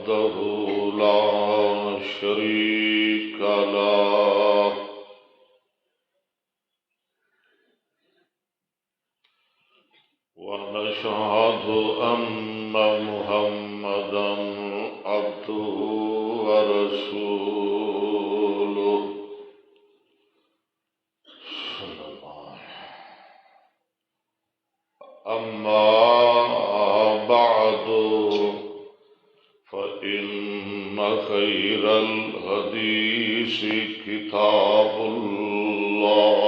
وحده لا شريك له ونشهد أن محمدا عبده ورسوله أما بعد فإن خير الحديث كتاب الله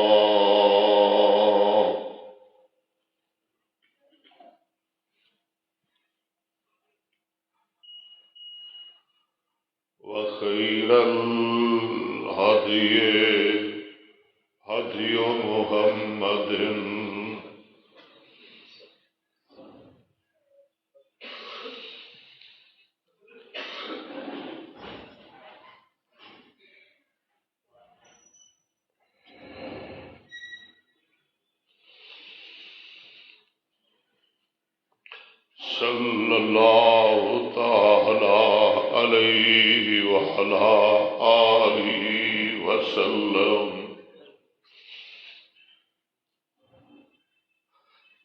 وخير الهدي هدي محمد صلى الله تعالى عليه وعلى آله وسلم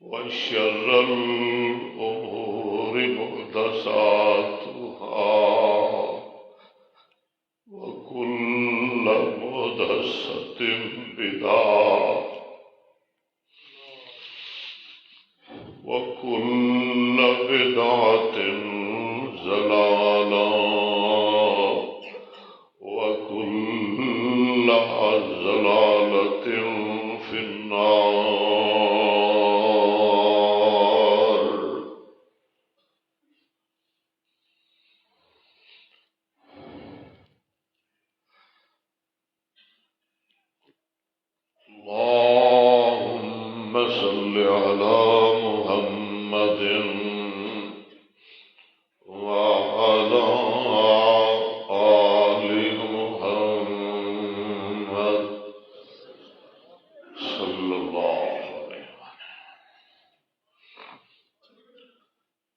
وشر الأمور محدثاتها وكل محدثة بدعة وكل بدعة ضلالة وكل ضلالة في النار. اللهم صل على محمد وعلى آل محمد صلى الله عليه وسلم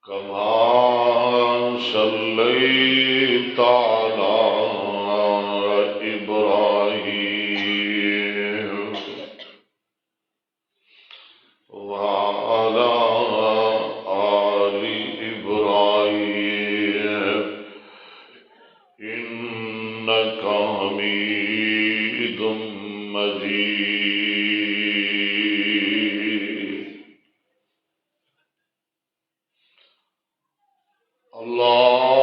كما صليت على إبراهيم وعلى آل إبراهيم إنك حميد مجيد.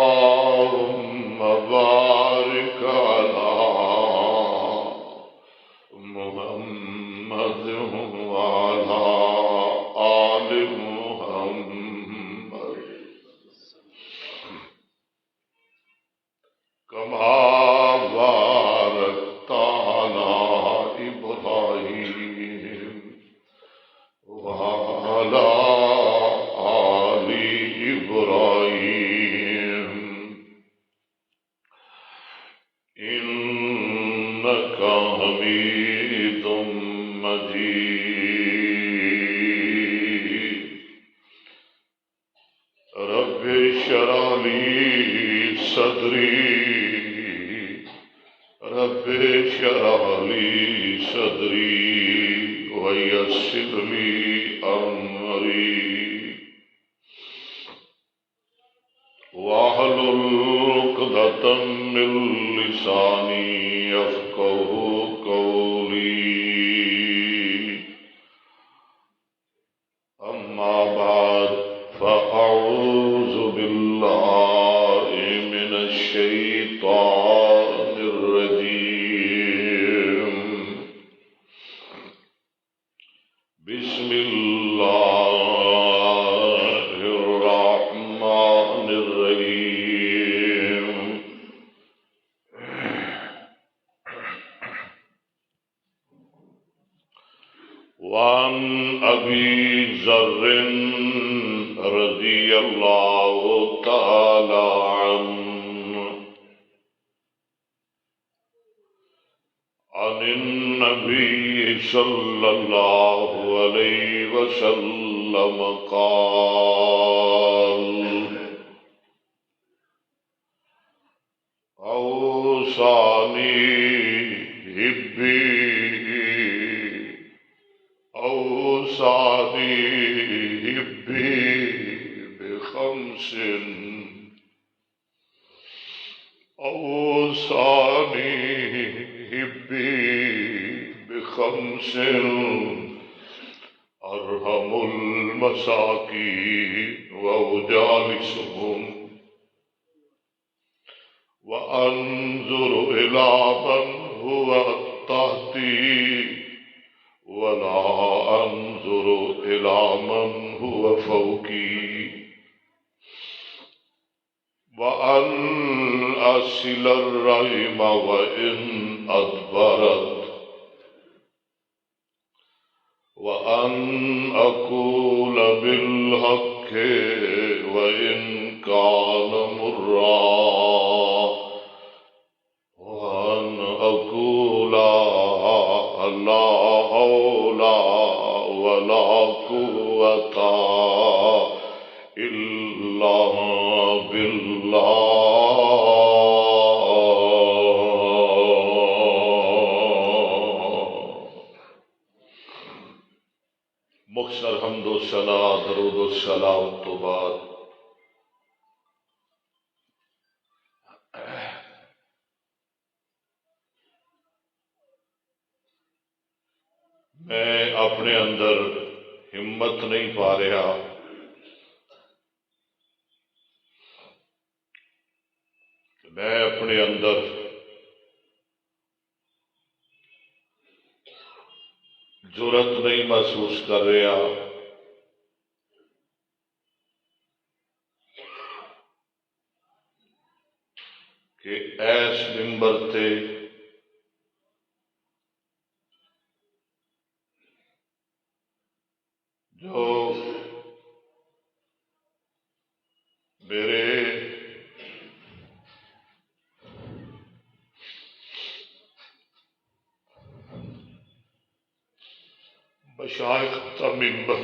اللهم بارك على محمد وعلى آل محمد كما باركت على إبراهيم وعلى آل إبراهيم إنك حميد مجيد. رب اشرح لي صدري رب اشرح لي صدري ويسر لي أمري واحلل عقدة من لساني يفقهوا قولي. أما بعد فأعوذ بالله من الشيطان الرجيم. بسم الله الرحمن الرحيم. وعن أبي ذر رضي الله تعالى عنه عن النبي صلى الله عليه وسلم قال خمس أوصاني بي بخمس أرحم المساكين وأجالسهم وأنظر إلى من هو تحتي ولا أنظر إلى من هو فوقي وأن أصل الرحم وإن أدبرت وأن أقول بالحق وإن كان مرا وأن أقول لا حول ولا قوة إلا بالله. مختصر حمد و ثنا درود و سلام تو بعد میں اپنے اندر ہمت نہیں پا رہا میں اپنے اندر جرأت نہیں محسوس کر رہا کہ ایس منبر تے جو میرے مشائخ کا منبر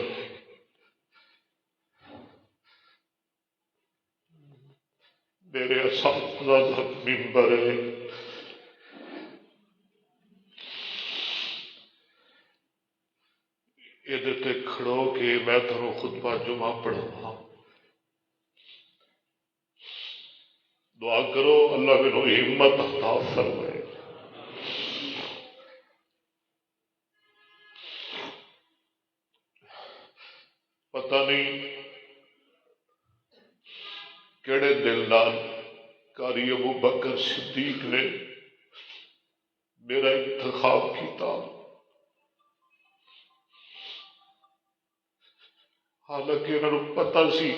میرے اساتذہ کا منبر ہے یہ کھڑو کہ میں تمہیں خطبہ جمعہ پڑھا دعا کرو اللہ میرے ہمت عطا فرمائے. پتہ نہیں کیڑے دل نال قاری ابو بکر صدیق نے میرا انتخاب کیتا حالانکہ انہوں نے پتہ سی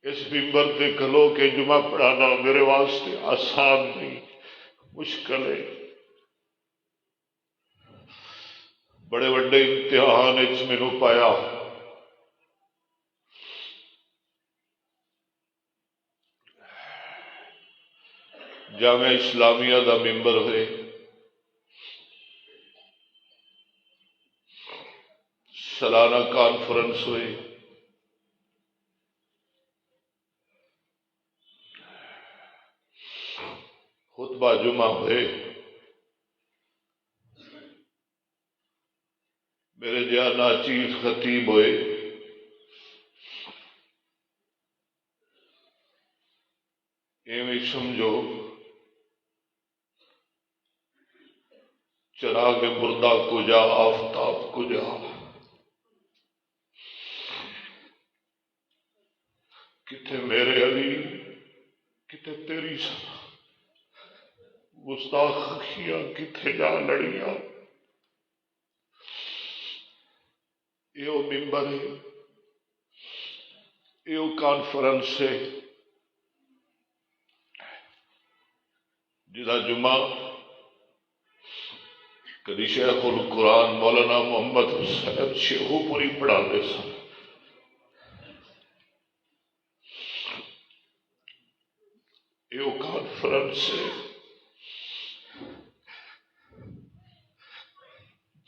اس منبر تے کھلو کے جمعہ پڑھانا میرے واسطے آسان نہیں مشکل ہے بڑے بڑے امتحان مینوں پایا جامعہ اسلامیہ دا ممبر ہوئے سالانہ کانفرنس ہوئے خطبہ جمعہ ہوئے میرے جہاں ناچیز خطیب ہوئے ایویں سمجھو چراغ مردہ کجا آفتاب کجا کتے میرے علی کتے تیری سنا گستاخیاں کتے جا لڑیاں یہ ممبر ہے یہ کانفرنس ہے جدا جمعہ کدی شیخ القرآن مولانا محمد حسین شیخو پوری پڑھا دے سن یہ کانفرنس ہے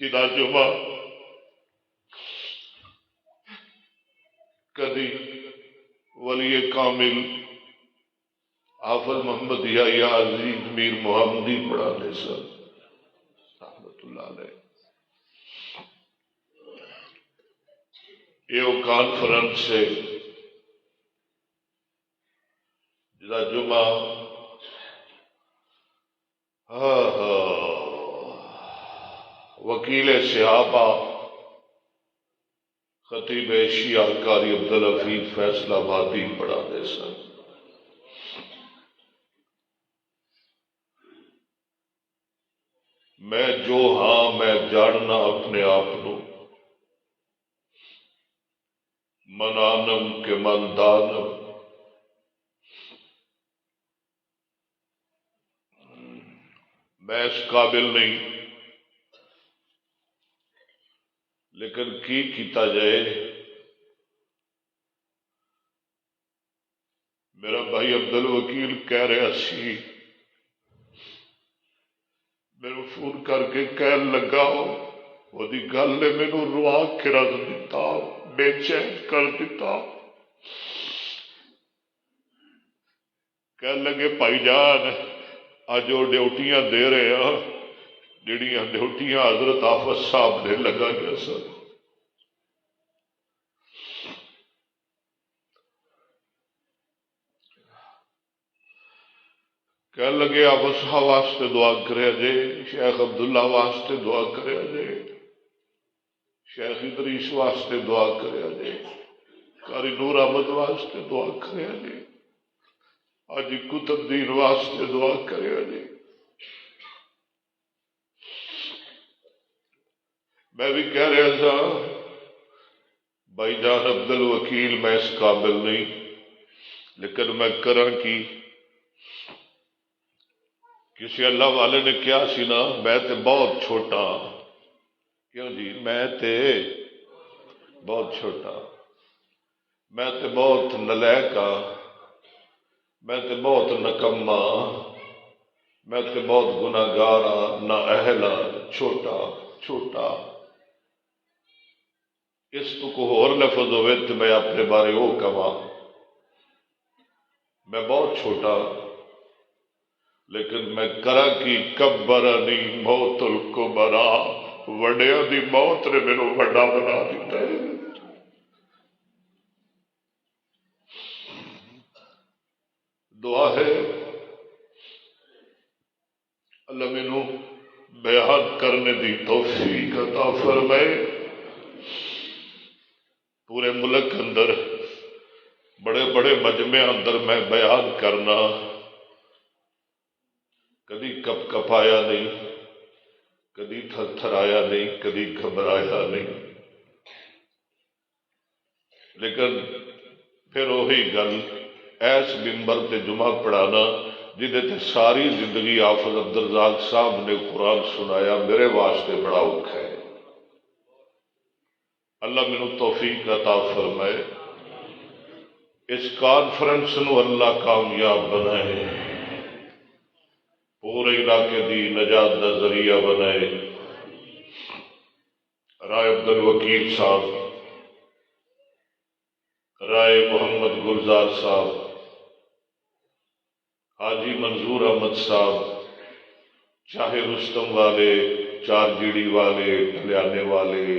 جدا جمعہ کدی ولی کامل حافظ محمد یا عزیز میر محمدی پڑھا دے سن رحمت اللہ علیہ یہ کانفرنس ہے جدا جمعہ وکیل صحابہ خطیب شیعہ قاری عبدالحفیظ فیصل آبادی پڑھا دے سن. میں جو ہاں میں جاننا اپنے آپ کو منانم کے من دانم. میں اس قابل نہیں لیکن کی کیتا جائے. میرا بھائی عبدالوکیل کہہ رہا سی میرے فون کر کے کہن لگا وہ گل نے مینو روا کے رکھ دیتا بے چین کر دیتا. کہن لگے بھائی جان اج وہ ڈیوٹیاں دے رہے ہیں جہاں ڈیوٹیاں حضرت حافظ صاحب نے لگائی سن. کہنے لگے حافظ صاحب واسطے دعا کرے جے, شیخ عبداللہ واسطے دعا کرے جے, شیخ ادریس واسطے دعا کرے جے, قاری نور احمد واسطے دعا کرے جے, حاجی قطب الدین واسطے دعا کرے جے. میں بھی کہہ رہا تھا بھائی جان عبدالوکیل میں اس قابل نہیں لیکن میں کرا کی کسی اللہ والے نے کیا سی نا میں تے بہت چھوٹا. کیوں جی میں تے بہت چھوٹا, میں تے بہت نلیک ہاں, میں تے بہت نکما, میں تے بہت گناہگار ہاں, نہ اہل ہاں, چھوٹا چھوٹا. اس تو کو اور لفظ ہوئے تو میں اپنے بارے وہ کہا میں بہت چھوٹا لیکن میں کرا کی کبرنی موت الکبرا وڈیا دی موت نے میرے وڈا بنا دیتا ہے. دعا ہے اللہ مینو بیان کرنے دی توفیق عطا فرمائے. پورے ملک اندر بڑے بڑے مجمع اندر میں بیان کرنا کدی کپ کپایا نہیں, کدی تھر تھرایا نہیں, کدی گھبرایا نہیں. لیکن پھر وہی گل ایس ممبر تے جمعہ پڑھانا جہدے تے ساری زندگی حافظ عبدالرزاق صاحب نے قرآن سنایا میرے واسطے بڑا اوکھا ہے. اللہ مینو توفیق عطا فرمائے. اس کانفرنس نو اللہ کامیاب بنائے, پورے علاقے دی نجات دا ذریعہ بنائے. رائے عبدالوکیل صاحب, رائے محمد گلزار صاحب, حاجی منظور احمد صاحب, چاہے رستم والے, چار جیڑی والے, ڈلیانے والے,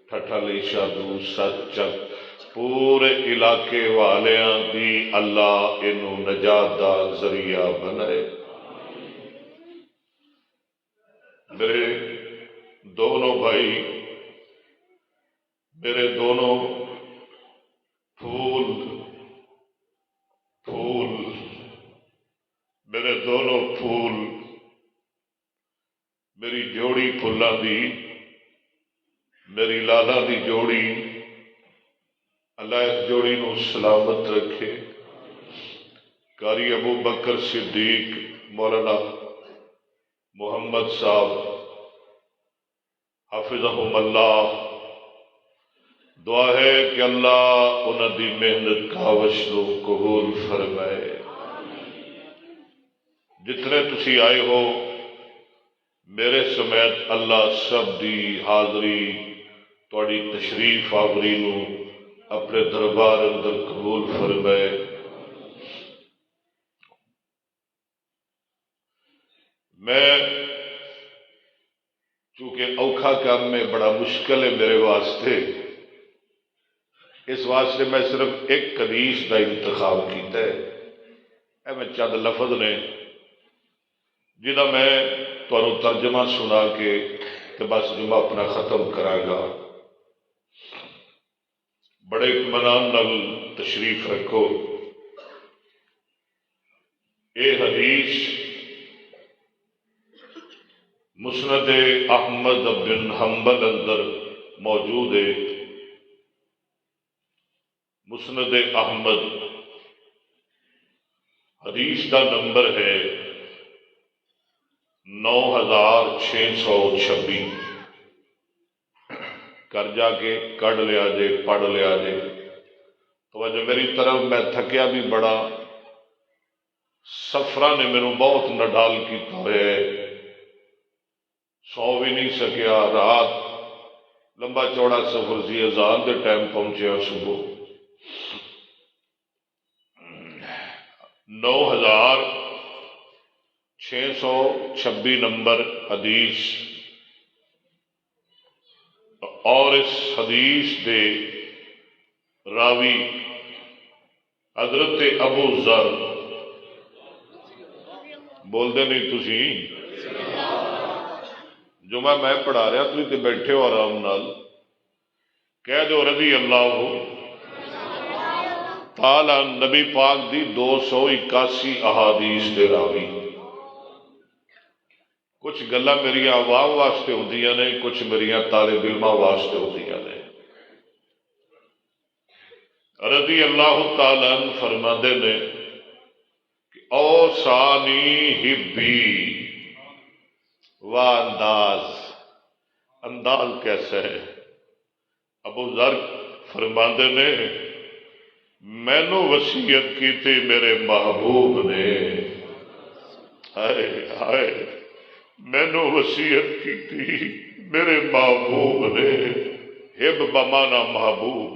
ٹھٹھا لی شادو, سچ, پورے علاقے والیاں دی اللہ انو نجات دا ذریعہ بنائے. میرے دونوں بھائی, میرے دونوں پھول پھول, میرے دونوں پھول, میری جوڑی پھلاں دی, میری لالا دی جوڑی, اللہ اس جوڑی نو سلامت رکھے. قاری ابو بکر صدیق مولانا محمد صاحب حافظہم اللہ, دعا ہے کہ اللہ انہاں دی محنت کاوش نو قبول فرمائے. جتنے تسی آئے ہو میرے سمیت اللہ سب دی حاضری تواڈی تشریف آوری نو اپنے دربار اندر قبول فرمائے. میں چونکہ اوکھا کام میں بڑا مشکل ہے میرے واسطے, اس واسطے میں صرف ایک حدیث کا انتخاب کیتا ہے، اے میں چند لفظ نے جہاں میں تمہیں ترجمہ سنا کے تو بس جمعہ اپنا ختم کراں گا۔ بڑے اطمینان نال تشریف رکھو۔ یہ حدیث مسند احمد بن حنبل اندر موجود ہے۔ مسند احمد حدیث کا نمبر ہے 9626۔ کر جا کے کڑھ لیا جے، پڑھ لیا جے۔ توجہ میری طرف، میں تھکیا بھی بڑا، سفراں نے میرے بہت نڈال کیتا ہے، سو بھی نہیں سکیا، رات لمبا چوڑا سفر سی، اذان دے ٹائم پہنچیا صبح۔ 9626 نمبر حدیث، اور اس حدیث دے راوی حضرت ابو ذر، بول دے نہیں تسی، جمعہ میں پڑھا رہا تھی تے بیٹھے ہو آرام نال، کہہ دو رضی اللہ تعالی، نبی پاک دی 281 احادیث دے راوی۔ کچھ گلاں میری عوام واسطے ہوندیاں نے، کچھ میری طالب علماں واسطے ہوندیاں نے۔ رضی اللہ تعالی عنہ فرماندے نے کہ اوصانی حبی، واہ انداز کیسا ہے۔ ابو ذر فرماندے نے مینو وصیت کی تھی میرے محبوب نے، ہائے ہائے، مینو وصیت کی تھی میرے محبوب نے۔ ہب بمانا محبوب،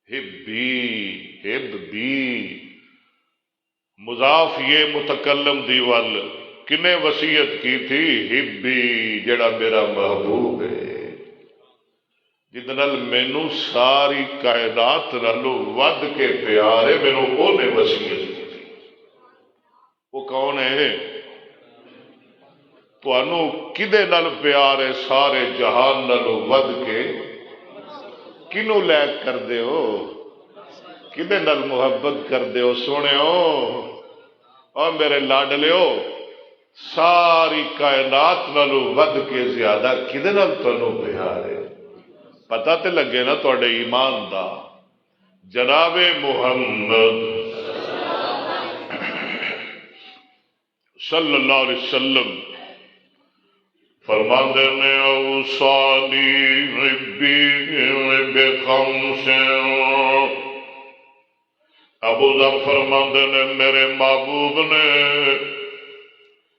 ہب بھی مضاف یہ متکلم دی ول، کنے وصیت کی تھی؟ ہبی، جڑا میرا محبوب ہے، جد نال مینو ساری کائنات نالوں ود کے پیار ہے، مینو وہ نے وصیت کی تھی۔ وہ کون ہے؟ تانوں کدے نال پیار ہے سارے جہان نالوں ود کے؟ کنوں لیک کر دے ہو؟ کدے نال محبت کر دے ہو؟ سونے ہو اور میرے لاڈلیو، ساری کائنات نالوں ود کے زیادہ کدے نال تانوں پیار ہے؟ پتہ تے لگے نا تواڈے ایمان دا۔ جناب محمد صلی اللہ علیہ وسلم فرماندے نے اوصانی ربی بخمس، ابو ذر فرماندے نے میرے محبوب نے،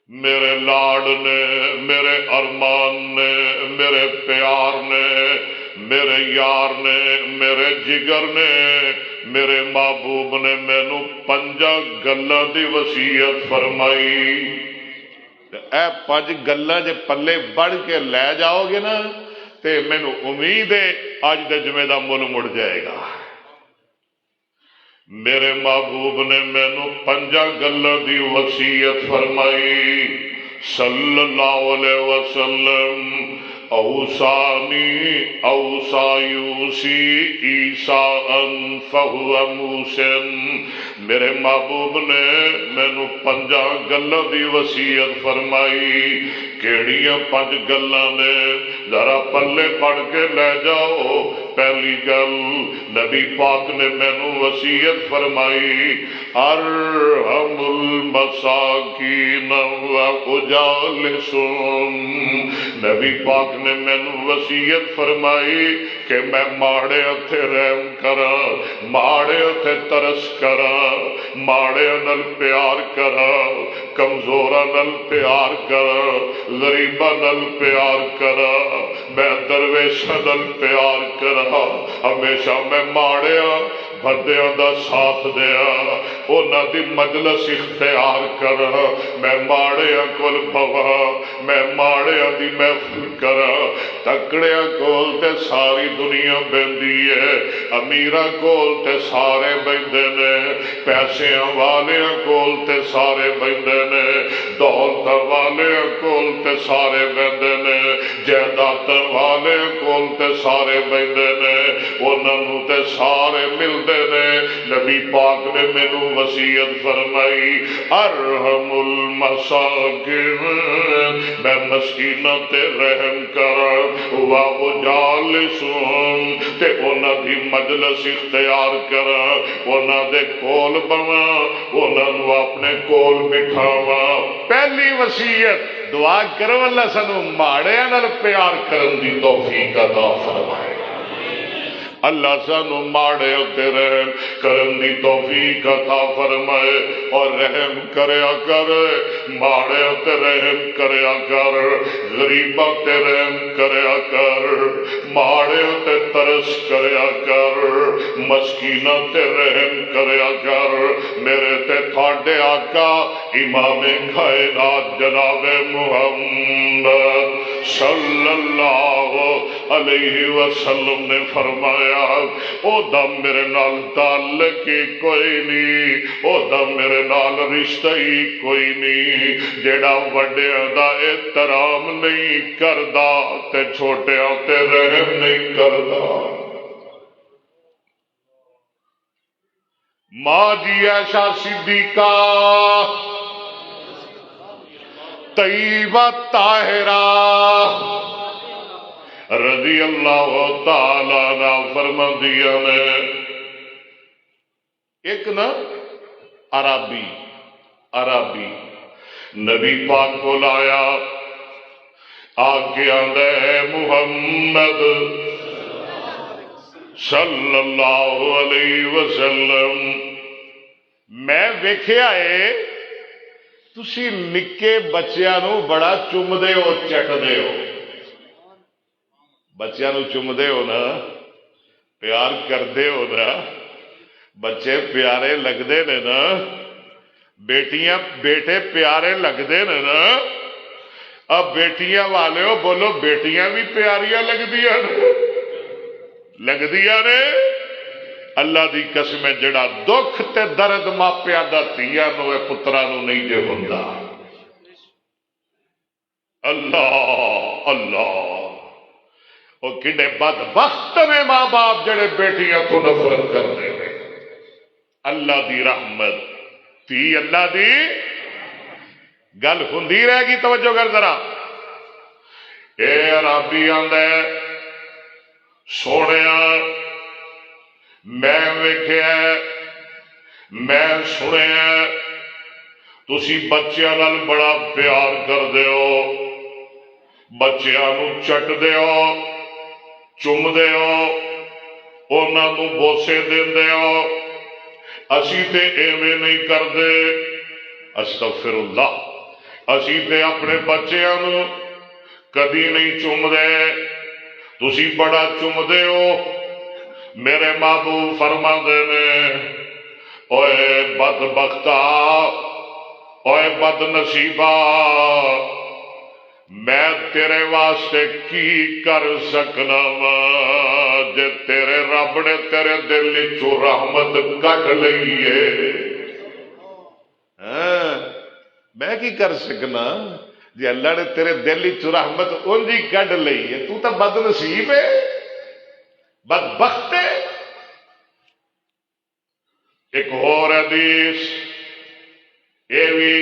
میرے لاڈ نے، میرے ارمان نے، میرے پیار نے، میرے یار نے، میرے جگر نے، میرے محبوب نے مینو 5 گلاں دی وصیت فرمائی۔ اے 5 گلاں جے پلے بڑھ کے لے جاؤ گے نا تے مینو امید ہے اج دے جمعے دا مل مڑ جائے گا۔ میرے محبوب نے مینو 5 گلاں دی وصیت فرمائی۔ صلی اللہ علیہ وسلم اوصانی اوصا یوسی عیسیٰ فہو موسن، میرے محبوب نے مینو 5 گلاں دی وصیت فرمائی۔ کیڑیاں 5 گلاں نے؟ ذرا پلے پڑھ کے لے جاؤ۔ پہلی گل نبی پاک نے مینو وصیت فرمائی، ارحم المساکین واجالسہم، نبی پاک نے مینو وصیت فرمائی کہ میں ماڑے ہتھے رحم کراں، ماڑے ہتھے ترس کراں، ماڑے نال پیار کراں، کمزوراں نال پیار کراں، غریباں نال پیار کراں، میں درویشاں نال پیار کراں، ہمیشہ میں ماڑیاں بھدیاں دا ساتھ دیا، انہاں دی مجلس اختیار کراں، میں ماڑیاں کول بھواں، میں ماڑیاں دی محفل کراں۔ تکڑیاں کول تے ساری دنیا بہندی ہے، امیراں کول تے سارے بہندے نے، پیسیاں والیاں کول تے سارے بہندے نے، دولت والیاں کول تے سارے بہندے نے، جائیداد والے کول تے سارے بہندے نے، انہاں نوں تے سارے ملدے نے۔ نبی پاک نے مینوں وصیت فرمائی ارحم المساکین، میں مسکیناں تے رحم کر، وَأُجَالِسُهُمْ تے انہاں دی مجلس اختیار کر، انہاں دے کول بواں، انہاں نوں اپنے کول بٹھاواں۔ پہلی وصیت دعا کرو اللہ سانو ماڑیاں نال پیار کرن دی توفیق عطا فرمائے، اللہ سانو ماڑے تے رحم کرن دی توفیق عطا فرمائے، اور رحم کریا کر، ماڑے تے رحم کریا کر، غریباں تے رحم کریا کر، ماڑے تے ترس کریا کر، مسکیناں تے رحم کریا کر۔ میرے تے تھاڈے آقا امام کائنات جناب محمد صلی اللہ علیہ وسلم نے فرمایا او دا میرے نال تعلق ہی کوئی نہیں، او دا میرے نال رشتہ ہی کوئی نہیں، جیڑا وڈیاں دا احترام نہیں کردا تے چھوٹیاں تے رحم نہیں کردا۔ ماں جی عائشہ صدیقہ طیبہ طاہرہ رضی اللہ تعالی عنہ فرماندیاں نے، ایک نا عربی نبی پاک کو لایا، آگے آندا ہے محمد صلی اللہ علیہ وسلم، میں ویکھیا ہے تسی نکے بچیاں نو بڑا چومدے ہو چٹدے ہو، بچیاں نو چومدے ہو نا، پیار کردے ہو نا، بچے پیارے لگدے نے نا، بیٹیاں بیٹے پیارے لگدے نے نا، اب بیٹیاں والے ہو بولو بیٹیاں بھی پیاریاں لگدیاں نے۔ اللہ دی قسم ہے جڑا دکھ تے درد ماپیاں دا تیاں نو پتراں نو نہیں جے ہوندا۔ اللہ اللہ، وہ کڈے بدبخت نے ماں باپ جڑے بیٹیاں کو نفرت کرتے ہیں۔ اللہ دی رحمت تھی، اللہ دی گل ہوندی رہے گی، توجہ کر ذرا۔ اے عربی آندا ہے سونیا میں ویکھیا میں سنیا تسی بچیاں نال بڑا پیار کردے ہو، بچیاں نو چٹدے ہو، چومدے ہو، انہاں نو بوسے دیندے ہو، اسی تے ایویں نہیں کردے، استغفر اللہ، اسی تے اپنے بچیاں نو کدی نہیں چومدے، تسی بڑا چومدے ہو۔ میرے محبوب فرماندے نے اوے بدبختا، اوے بد نصیبا، میں تیرے واسطے کی کر سکنا وا جے تیرے رب نے تیرے دل چوں رحمت کٹ لئی ہے؟ میں کی کر سکنا جی اللہ نے تیرے دل چوں رحمت اونجی کڈ لئی ہے؟ تو بد نصیب ہے، بدبخت ہے۔ ایک اور حدیث، یہ بھی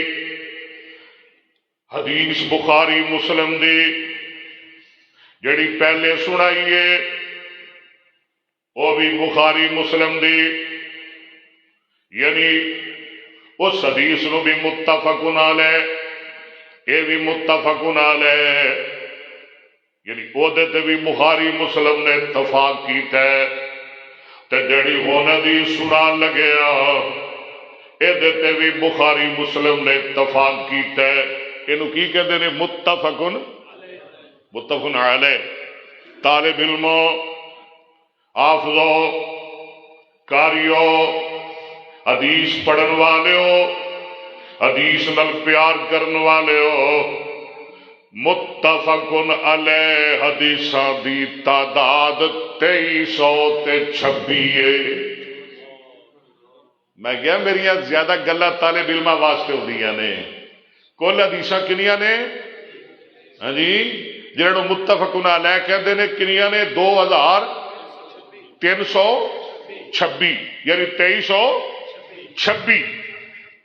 حدیث بخاری مسلم دی جڑی پہلے سنائیے وہ بھی بخاری مسلم دی، یعنی اس حدیث نو بھی متفقن علیہ، یہ بھی متفقن علیہ، یعنی عہدے تے بھی بخاری مسلم نے اتفاق کیتا ہے، تے جڑی ہن حدیث سنان لگیا یہ تے بھی بخاری مسلم نے اتفاق کیتا ہے۔ اینو کی کہتے ہیں؟ متفقن علیہ۔ طالب علموں، حافظوں، قاریوں، حدیث پڑھن والے ہو، حدیث نال پیار کرن والے ہو، متفقن علیہ حدیثاں دی تعداد 2326 ہے۔ میں کیا میری زیادہ گلاں طالب علماں واسطے ہوندیاں نے، کل حدیثاں کنیاں نے؟ ہاں جی، جنہوں متفقن علیہ کہندے نے کنیاں نے؟ 2326، یعنی 2326۔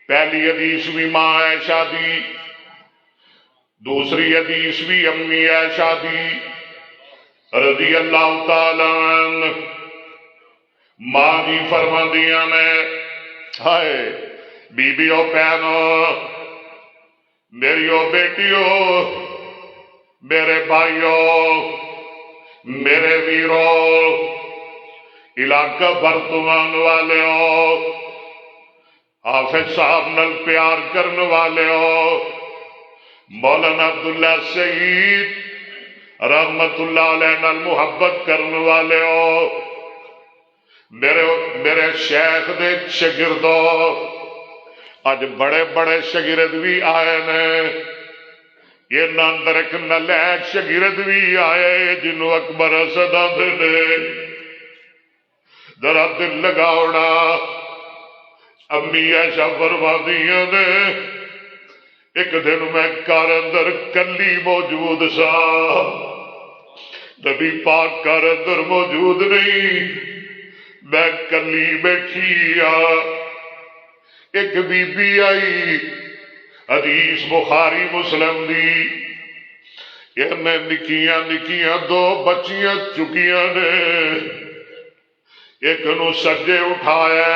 پہلی حدیث بھی ماں عائشہ دی، دوسری حدیث بھی امی عائشہ دی رضی اللہ تعالی عنہ۔ ماں جی فرماندیاں نے، ہائے بیبیو بہنو، میریو بیٹیو، میرے بھائیو، میرے ویرو، علاقہ برتمان والے ہو، حافظ صاحب نل پیار کرنے والے ہو، مولانا عبداللہ سعید رحمت اللہ علیہ نال محبت کرنے والے ہو، میرے شیخ دے شاگردو، اج بڑے بڑے شاگرد بھی آئے نے، یہ اندر ایک نلیک شاگرد بھی آئے جنہوں اکبر اسد آندے نے، ذرا دل لگاؤنا۔ امی عائشہ فرماندیاں نے، ایک دن میں گھر اندر کلی موجود سا، نبی پاک گھر اندر موجود نہیں، میں کلی بیٹھی ایک بی بی آئی، حدیث بخاری مسلم دی، یہ میں نکیاں نکیاں 2 بچیاں چکیاں نے، ایک نو سجے اٹھایا،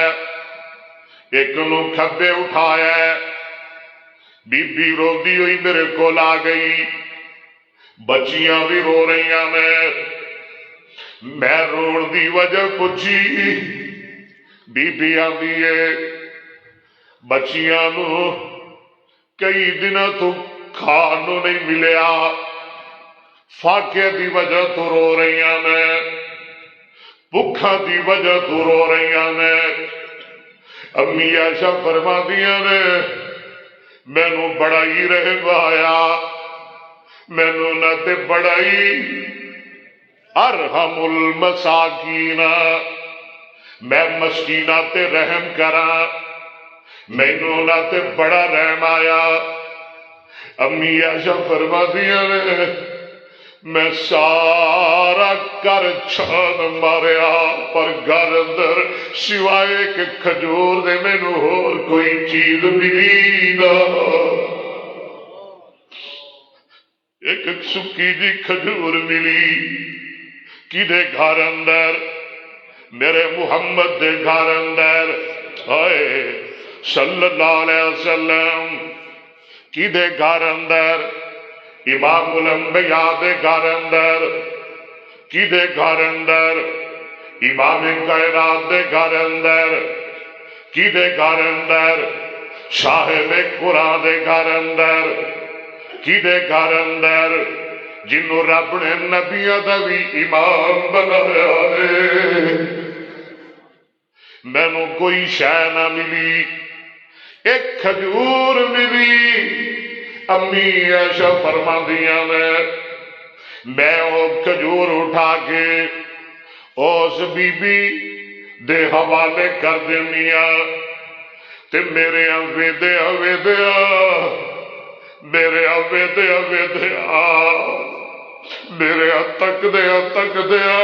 ایک نو کھبے اٹھایا، بی بی رو دی ہوئی میرے کو آ گئی، بچیاں بھی رو رہی میں روڑ دی وجہ پوچھی، بی بی آندی ہے بچیاں نو کئی دنوں تو کھانو نہیں ملیا، فاقے دی وجہ تو رو رہی میں، بھکھا دی وجہ تو رو رہی میں۔ امی عائشہ فرماندیاں نے، مینوں بڑا ہی رحم آیا، مینوں نہ تے بڑا ہی ارحم المساکین، میں مسکیناں تے رحم کراں، مینوں نہ تے بڑا رحم آیا۔ امی عائشہ فرماندیاں نے، میں سارا گھر چھان ماریا، پر گھر اندر سوائے کہ کھجور دے مینوں ہور کوئی چیز ملی نہ، ایک سکی جی کھجور ملی۔ کدے گھر اندر؟ میرے محمد دے گھر اندر، ہائے صلی اللہ علیہ وسلم۔ کدے گھر اندر؟ امام الانبیاء دے گھر اندر۔ کدے گھر اندر؟ امام کائنات دے گھر اندر۔ کدے گھر اندر؟ صاحب قرآن دے گھر اندر۔ کدے گھر اندر؟ جنوں رب نے نبیوں دا بھی امام بنایا ہے۔ مینوں کوئی شے نہ ملی، ایک کھجور ملی۔ امی عائشہ فرماندیاں نے، میں وہ کھجور اٹھا کے اس بی بی دے حوالے کر دینیا، تے میرے ویدیا ویدیا، میرے ویدیا ویدیا، میرے تک دیا تک دیا،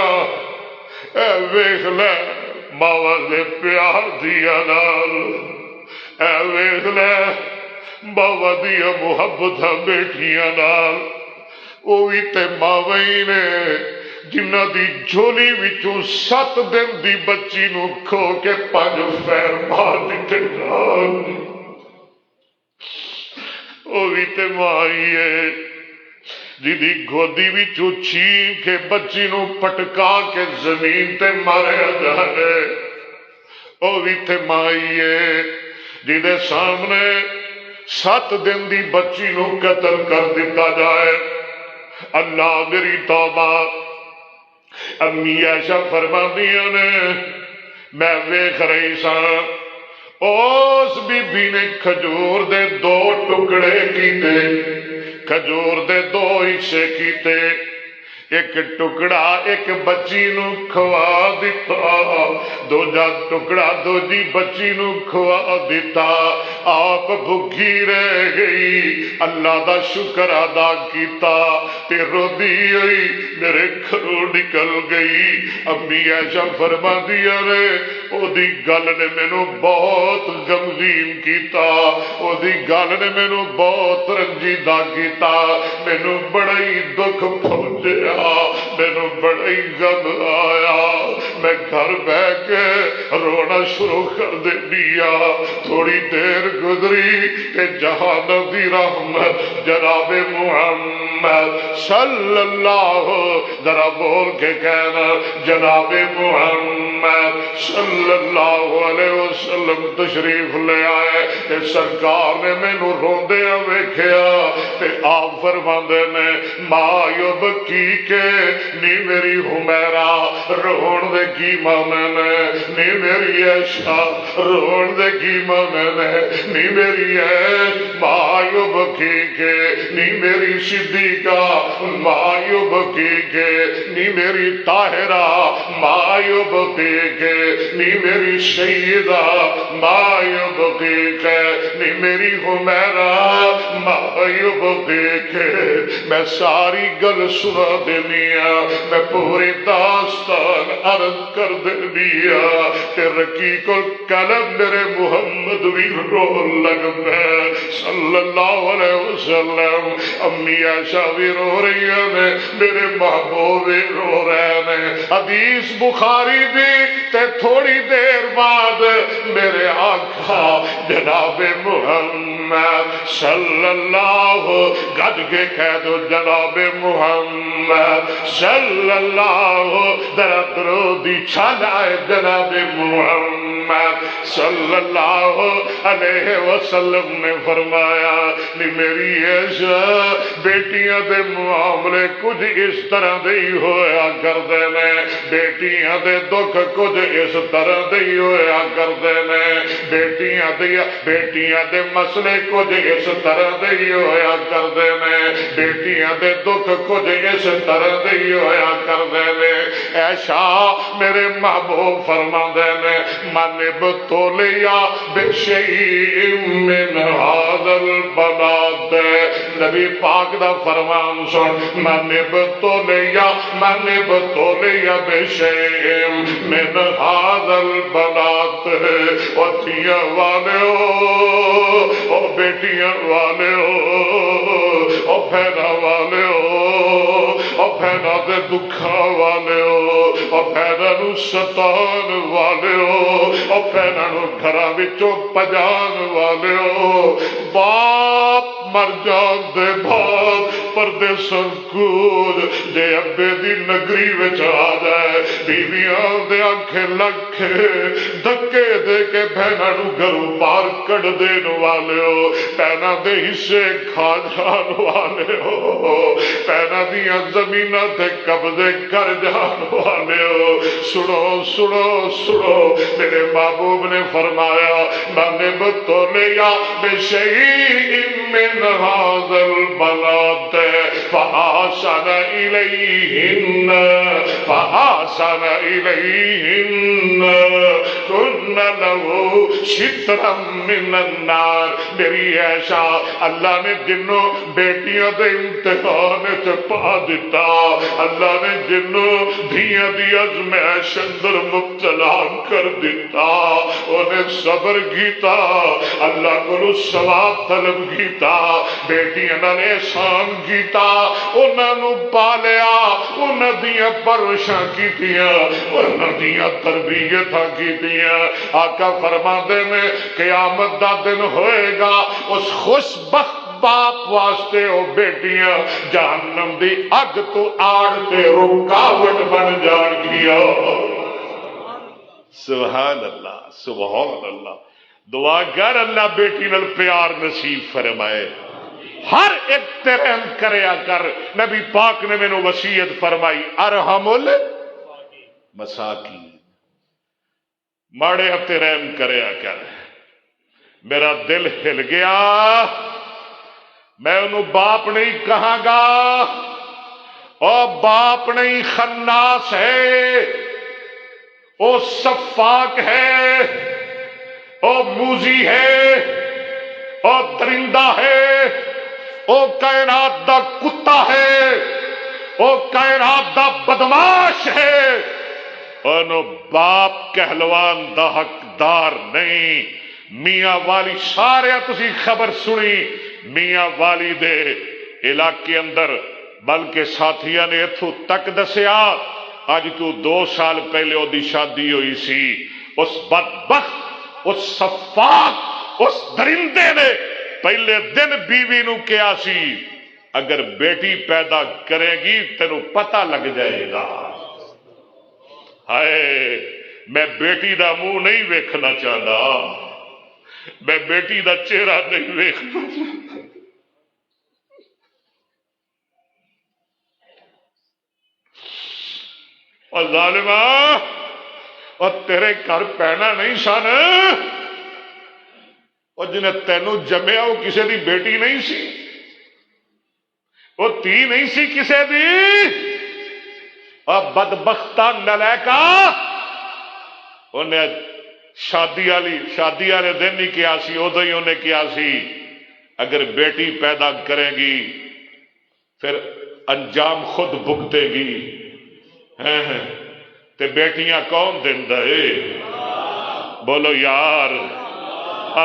اے ویکھ لے ماوا دے پیار دیا نال، اے ویکھ لے ماوا دیا محبت بیٹیاں نال۔ وہ بھی تے ماوا ہی نے جنہ دی جھولی وچوں 7 دن دی بچی نو کھو کے 5 پیر مار دیتے جان۔ وہ بھی تے ماں ہی ہے جدی گودی وچوں چھین کے بچی نو پٹکا کے زمین تے ماریا جائے۔ وہ بھی تے ماں ہی ہے جدے سامنے 7 دن دی بچی نو قتل کر دیتا جائے۔ اللہ میری توبہ۔ امی عائشہ فرماندیاں نے، میں ویکھ رہی سا اس بی بی نے کھجور دے 2 ٹکڑے کیتے، کھجور دے دو حصے کیتے، ایک ٹکڑا ایک بچی نو کھوا دیتا، دوجا ٹکڑا دوجی بچی نو کھوا دیتا، آپ بھوکی رہ گئی، اللہ دا شکر ادا کیتا تے رودی ہوئی میرے گھروں نکل گئی۔ امی عائشہ فرماندیاں نے او دی گل نے مینوں بہت غمگین کیتا، او دی گل نے مینوں بہت رنجیدہ کیتا، مینوں بڑا ہی دکھ پہنچیا، مینوں بڑا ہی غم آیا، میں گھر بہ کے رونا شروع کر دیا۔ تھوڑی دیر گزری کہ جہان دی رحمت جناب محمد صلی اللہ، ذرا بول کے کہنا جناب محمد صلی اللہ علیہ وسلم تشریف لے آئے تے سرکار نے مینوں روندیا ویکھیا تے آپ فرماندے نے مایوب کی کے نی میری حمیرہ رون دے کی مانے نے، نی میری عائشہ رون دے کی مانے نے، نی میری عائش مایوب کی کے نی میری صدیقہ مایوب کی کے نی میری طاہرہ مایوب کی کے نی میری سیدہ مایوب کی کے نی میری حمیرہ مایوب کی کے۔ میں ساری گل سنا دنیا، میں پوری داستان عرض کر دنیا کہ رقیق القلب میرے محمد بھی رو لگ پہ صلی اللہ علیہ وسلم، امی عائشہ بھی رو رہی ہیں، میرے محبوب بھی رو رہے ہیں۔ حدیث بخاری دی تے تھوڑی دیر بعد میرے آقا جناب محمد صلی اللہ، گج کے کہہ دو جناب محمد صلی اللہ، ذرا درودی چھلائے جناب محمد صلی اللہ علیہ وسلم نے فرمایا نی میری عائشہ بیٹیاں دے معاملے کچھ اس طرح دے ہی ہویا کردے نے، بیٹیاں دے دکھ کچھ اس طرح دے ہی ہویا کردے نے، بیٹیاں دے مسئلے کچھ اس طرح دے ہی ہویا کردے نے، بیٹیاں دے دکھ کچھ اس طرح دے ہی ہویا کردے نے۔ عائشہ میرے محبوب فرماندے نے من بتولیا بشیء من هذا البنات، نبی پاک دا فرمان سن، من بتولیا بشیء من هذا البنات، او دھیاں والے ہو، او بیٹیاں والے ہو، او بہنا والے ہو، او بہنا دے دکھا والے ہو، او بہنا نو ستان والے ہو، او بہنا نو گھراں وچوں پجان والے ہو، باپ مر جان دے بعد پردیساں کود جے ابے دی نگری وچ آ جائے، بیویاں دے آنکھیں لگ کے دھکے دے کے بہنا نو گھروں باہر کڈ دین والے ہو، بہنا دے حصے کھا جان والے ہو، بہنا دیاں زمیناں تے قبضے کر جان والے ہو۔ سنو سنو سنو، میرے محبوب نے فرمایا من بتولیا بشیء من هذا البنات فأحسن إليهن كن له سترا من النار۔ میری عائشہ اللہ نے جنوں بیٹیاں دے امتحان چ پا دیتا، اللہ نے جنوں دھیاں دی ازمائش اندر مبتلا کر دیتا، انہیں صبر کیتا، اللہ کو ثواب طلب کیتا، بیٹیاں نال احسان کیتا، انہاں نو پالیا، انہاں دیاں پرورشاں کیتیاں، انہاں دیاں تربیتاں کیتیاں۔ آقا فرماندے نے قیامت دا دن ہوئے گا، اس خوش بخت باپ واسطے او بیٹیاں جہنم دی اگ تو آڑ تے رکاوٹ بن جان گیا۔ سبحان اللہ سبحان اللہ۔ دعا کر اللہ بیٹی نال پیار نصیب فرمائے، ہر ایک تے رحم کریا کر۔ نبی پاک نے مینوں وصیت فرمائی ارحم المساکین، ماڑے تے رحم کریا کر۔ میرا دل ہل گیا، میں انہوں باپ نہیں کہاں گا، اور باپ نہیں، خناس ہے، او سفاک ہے، او موزی ہے، او درندہ ہے، او کائنات دا کتا ہے، او کائنات دا بدماش ہے، انہوں باپ کہلوان دا حقدار نہیں۔ میاں والی سارے تسی خبر سنی میاں والی دے علاقے اندر، بلکہ ساتھیاں نے اتھو تک دسیا اج تو 2 سال پہلے او دی شادی ہوئی سی، اس بدبخت، اس سفاک، اس درندے نے پہلے دن بیوی نو کیا سی اگر بیٹی پیدا کرے گی تینوں پتہ لگ جائے گا۔ ہائے میں بیٹی دا منہ نہیں ویکھنا چاہتا، میں بیٹی دا چہرہ نہیں ویکھنا چاہتا۔ اور ظالمہ، اور تیرے گھر پینا نہیں سن، اور جنہیں تینوں جمیا وہ کسی دی بیٹی نہیں سی، وہ تھی نہیں سی کسی دی، اور بدبختہ نلائکا انہیں شادی والے دن ہی کیا سی، ادو ہی انہیں کیا سی اگر بیٹی پیدا کرے گی پھر انجام خود بھگتے گی۔ تے بیٹیاں کون دیندا ہے؟ بولو یار،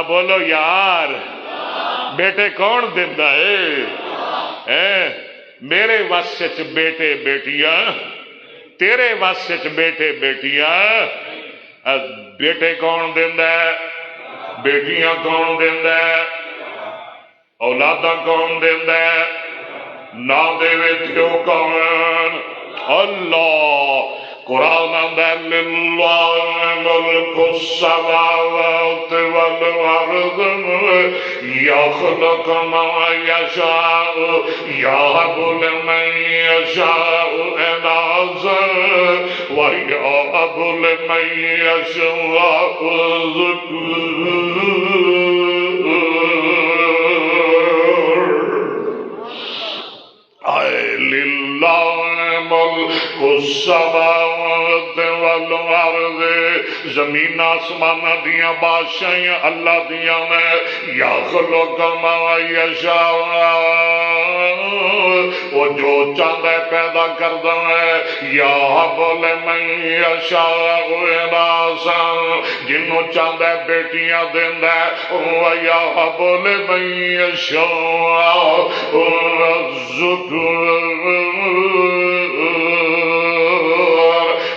بولو یار، بیٹے کون دیندا ہے؟ میرے وس وچ بیٹے بیٹیاں، تیرے وس وچ بیٹے بیٹیاں، بیٹے کون دیندا ہے؟ بیٹیاں کون دیندا ہے؟ اولاداں کون دیندا ہے؟ نہ دے کیوں کون؟ اللہ۔ قرآن آندا ہے للہ ملک السماوات والارض یخلق ما یشاء یہب لمن یشاء اناثا ویہب لمن یشاء الذکور۔ ملک السماوات والارض، زمین آسمان دیاں بادشاہیاں اللہ دیاں میں، یخلق ما یشاء، وہ جو چاہتا ہے پیدا کرتا ہے، یہب لمن یشاء اناثا، جنوں چاہتا ہے بیٹیاں دیندا ہے، ویہب لمن یشاء الذکور،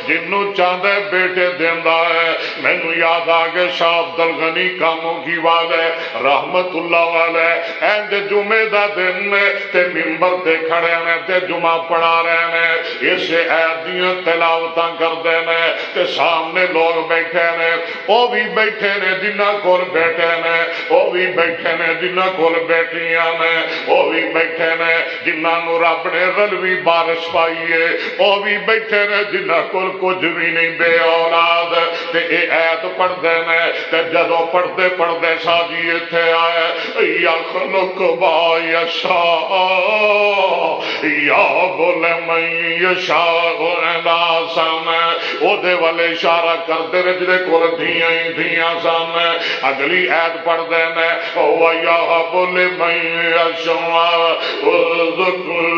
جنوں چاہتا ہے بیٹے دیندا ہے۔ مینوں یاد آ گئے شاہ عبد الغنی کاموں کی والے رحمت اللہ علیہ، اینج جمعے دا دن نے تے منبر تے کھڑے نے تے جمعہ پڑھا رہے نے، اس ایت دیاں تلاوتاں کردے نے تے سامنے لوگ بیٹھے نے، او بھی بیٹھے نے جنہاں کول بیٹھے نے، او بھی بیٹھے نے جنہاں کول بیٹیاں نے، او بھی بیٹھے نے جنہاں نوں رب نے رلوی بارش پائی ہے، او بھی بیٹھے نے جنہاں کول کچھ بھی نہیں بے اولاد، تے اے ایت پڑھدے نے تے جدوں پڑھدے پڑھدے ساجی ایتھے آئے، یخلق ما یشاء یہب لمن یشاء اناثا، او دے والے اشارہ کردے نے جدے کول دھیاں ہی دھیاں سن۔ اگلی ایت پڑھدے نے وَیَہَبُ لِمَن یشاء الذکور،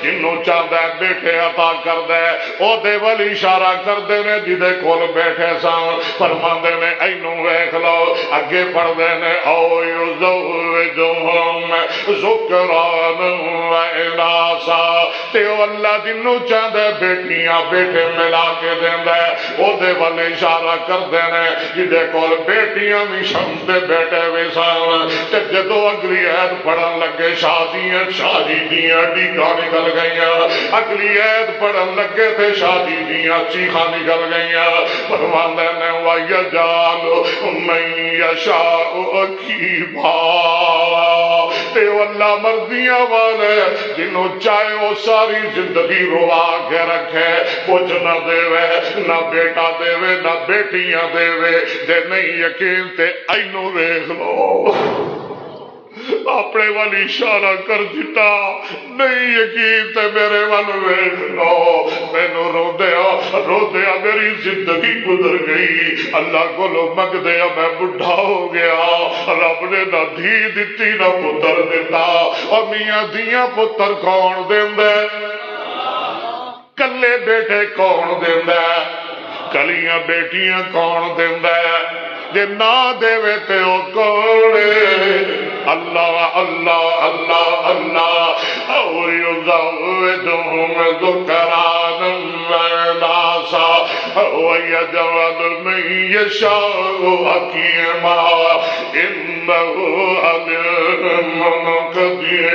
جنوں چاہتا ہے بیٹے عطا کردے، او دے ول اشارہ کردے نے جدے کول بیٹھے سن، فرماندے نے اینوں ویکھ لو۔ اگے پڑھدے نے او یزوجہم ذکرانا و اناثا، تے او اللہ جنوں چاہتا ہے بیٹیاں بیٹے ملا کے دیندا ہے، او دے ول اشارہ کردے نے جدے کول بیٹیاں بھی شمس دے بیٹے وے سن۔ تے جدوں اگلی ایت پڑھن لگے شادیاں شادی دیاں ڈیگاں نکل گئیاں، اگلی ایت پڑھن لگے تھے شادی دیاں چیخاں نکل گئیاں۔ فرماندے نے وَيَجْعَلُ مَن يَشَاءُ عَقِيمًا، تے اللہ مرضیاں والا جنوں چاہے وہ ساری زندگی روا کے رکھے، کچھ نہ دے نہ بیٹا دے نہ بیٹیاں دے، جے نہیں یقین تے اینو ویکھ لو، اپنے وال اشارہ کر دیتا، نہیں یقین تے میرے وال ویکھ لو، مینوں روندیا میری زندگی گزر گئی، اللہ کو منگدیا میں بڈھا ہو گیا، رب نے نہ دھی دتی نہ پتر دیتا، اور میاں دیاں پتر کون دیندا ہے؟ کلے بیٹے کون دیندا ہے؟ کلیاں بیٹیاں کون دیندا ہے؟ جے نہ دے تے او کون اللہ اللہ اللہ اللہ او یزوجہم ذکرانا واناسا او یجعل من یشاء حکیما انہ علیم قدیر۔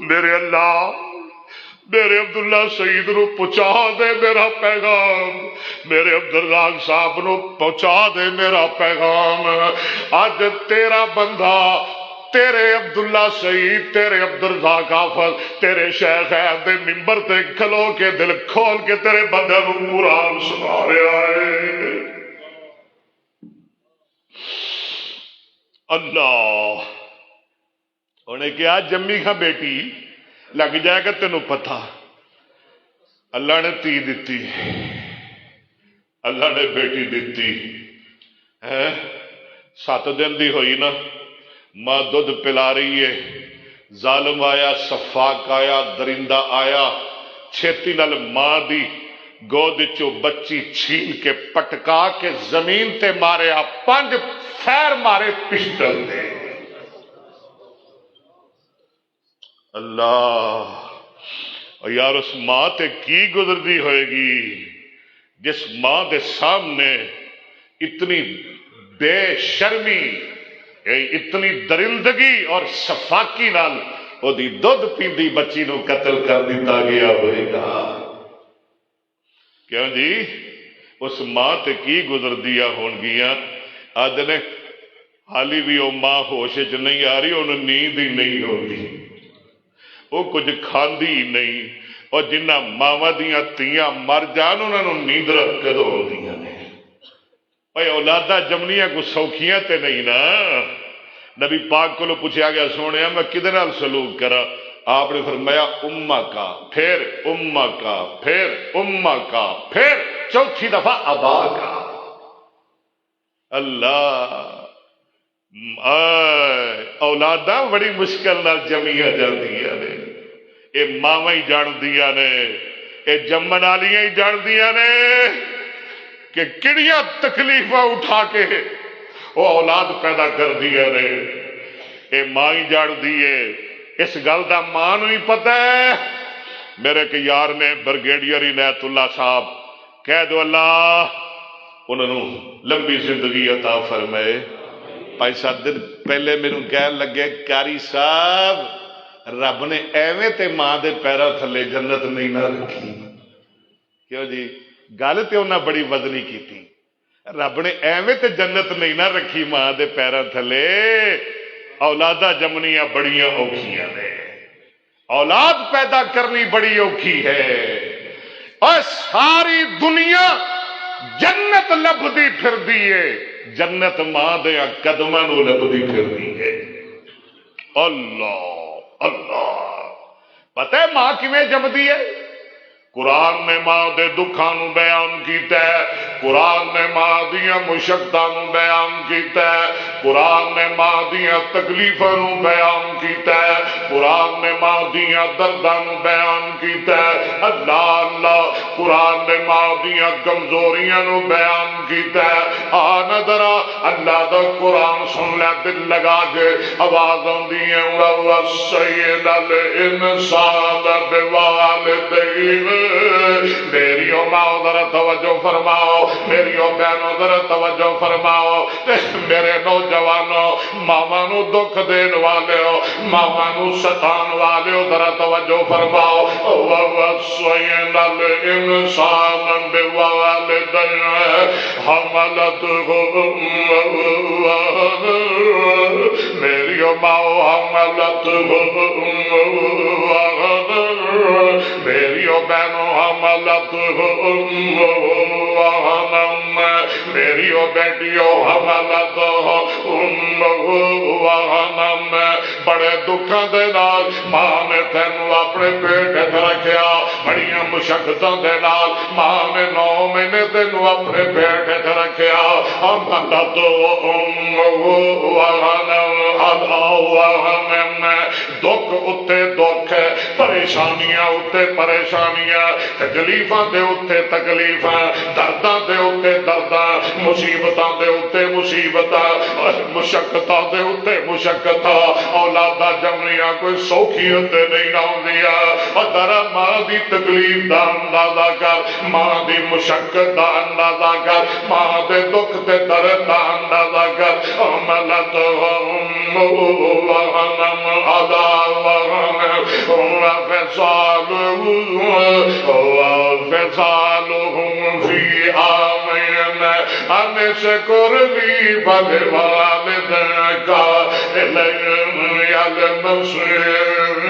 میرے اللہ میرے عبداللہ سعید نو پہنچا دے میرا پیغام، میرے عبدالرزاق صاحب نو پہنچا دے میرا پیغام، اج تیرا بندہ تیرے عبداللہ سعید تیرے عبدالرزاق حافظ تیرے شیخ دے منبر تے کھلو کے دل کھول کے تیرے بندے نو قرآن سنا رہا ہے۔ اللہ انہیں کیا جمی کھا بیٹی لگ جائے گا تینوں پتہ، اللہ نے تی دیتی، اللہ نے بیٹی دیتی ہے، 7 دن دی ہوئی نا، ماں دودھ پلا رہی ہے، ظالم آیا، سفاق آیا، درندہ آیا، چھیتی نال ماں دی گود چو بچی چھین کے پٹکا کے زمین تے مارے، 5 پھیر مارے پسٹل دے۔ اللہ اور یار اس ماں تے کی گزردی ہوئے گی جس ماں دے سامنے اتنی بے شرمی، اتنی درندگی اور صفاقی نال او دی دودھ پیندی بچی نو قتل کر دیتا گیا ہوئے گا۔ کیوں جی اس ماں تے کی گزردیاں ہون گیاں، آج نے حالی بھی او ماں ہوش وچ نہیں آ رہی، انہوں نیند ہی نہیں ہوتی، وہ کچھ کھاندی ہی نہیں، اور جنہ ماواں دیاں تیاں مر جان انہوں نے نیندر کدو ہوندیاں نے؟ بھائی اولاداں جمنیاں کو سوکھیاں تے نہیں نا۔ نبی پاک کو پوچھا گیا سونے میں کدے نال سلوک کرا، آپ نے فرمایا امہ کا، پھر امہ کا، پھر امہ کا، پھر چوتھی دفعہ ابا کا۔ اللہ اولاداں بڑی مشکل نال جمعیاں جاندیاں نے، اے ماواں ہی جاندیاں نے، اے جمن والیاں ہی جاندیاں نے کہ کڑیاں تکلیفاں اٹھا کے وہ اولاد پیدا کر دیا نے، اے ماں ہی جاندی ہے۔ اس گل دا ماں نو ہی پتہ ہے۔ میرے کے یار نے بریگیڈیئر عنایت اللہ صاحب کہہ دو اللہ انہوں لمبی زندگی عطا فرمائے۔ 5-7 دن پہلے میرے کہنے لگے قاری صاحب رب نے ایویں تے ماں دے پیروں تھلے جنت نہیں نہ رکھی۔ کیوں جی گل تے انہاں بڑی وزنی کیتی، رب نے ایویں تے جنت نہیں نہ رکھی ماں دے پیروں تھلے، اولاداں جمنیاں بڑیاں اوکھیاں نے، اولاد پیدا کرنی بڑی اوکھی ہے، اور ساری دنیا جنت لبدی پھر دیئے، جنت ماں دیا قدمہ نو لبدی پھر دیئے۔ اللہ اللہ پتہ ہے ماں کیویں جمدی ہے؟ قرآن نے ماں دے دکھاں نو بیان کیتا ہے، قرآن نے ماں دیاں مشقتاں نو بیان کیتا ہے، قرآن نے ماں دیاں تکلیفاں نو بیان کیتا ہے، قرآن نے ماں دیاں درداں نو بیان کیتا ہے۔ اللہ اللہ قرآن نے ماں دیاں کمزوریاں نو بیان کیتا ہے۔ آنا ذرا اللہ دا قرآن سن لے، دل لگا کے آواز آندی ہے وَوَصَّيْنَا الْإِنسَانَ بِوَالِدَيْهِ میری ماں ذرا توجہ فرماؤ، میری بہنوں ذرا توجہ فرماؤ، میرے نوجوانوں، ماما نو دکھ دین والے ہو، ماما نو ستان والے ہو، ذرا توجہ فرماؤ۔ وَوَصَّيْنَا الْإِنسَانَ بِوَالِدَيْهِ حَمَلَتْهُ أُمُّهُ وَهْنًا، میری ماں حَمَلَتْهُ أُمُّهُ وَهْنًا، میری بہنوں حَمَلَتْهُ أُمُّهُ وَهْنًا، میری بیٹیوں حَمَلَتْهُ أُمُّهُ وَهْنًا، بڑے دکھاں دے نال ماں نے تینوں اپنے پیٹ وچ رکھیا، بڑیاں مشقتاں دے نال ماں نے 9 مہینے تینوں اپنے پیٹ وچ رکھیا، حَمَلَتْهُ أُمُّهُ وَهْنًا عَلَى وَهْنٍ، دکھ اتے دکھ، پریشانیاں اتے پریشانیاں، تکلیفاں دے اتے تکلیفاں، درداں دے اتے درداں، مصیبتاں دے اتے مصیبتاں، مشقتاں دے اتے مشقتاں، اولاداں جمنیاں کوئی سوکھی اتے نہیں ہوندیاں، ذرا ماں دی تکلیف دا اندازہ کر، ماں دی مشقت دا اندازہ کر، ماں دے دکھ تے درد دا اندازہ کر۔ حَمَلَتْهُ أُمُّهُ وَهْنًا عَلَى وَهْنٍ وَفِصَالُهُ فِي عَامَيْنِ أَنِ اشْكُرْ لِي وَلِوَالِدَيْكَ إِلَيَّ الْمَصِيرُ۔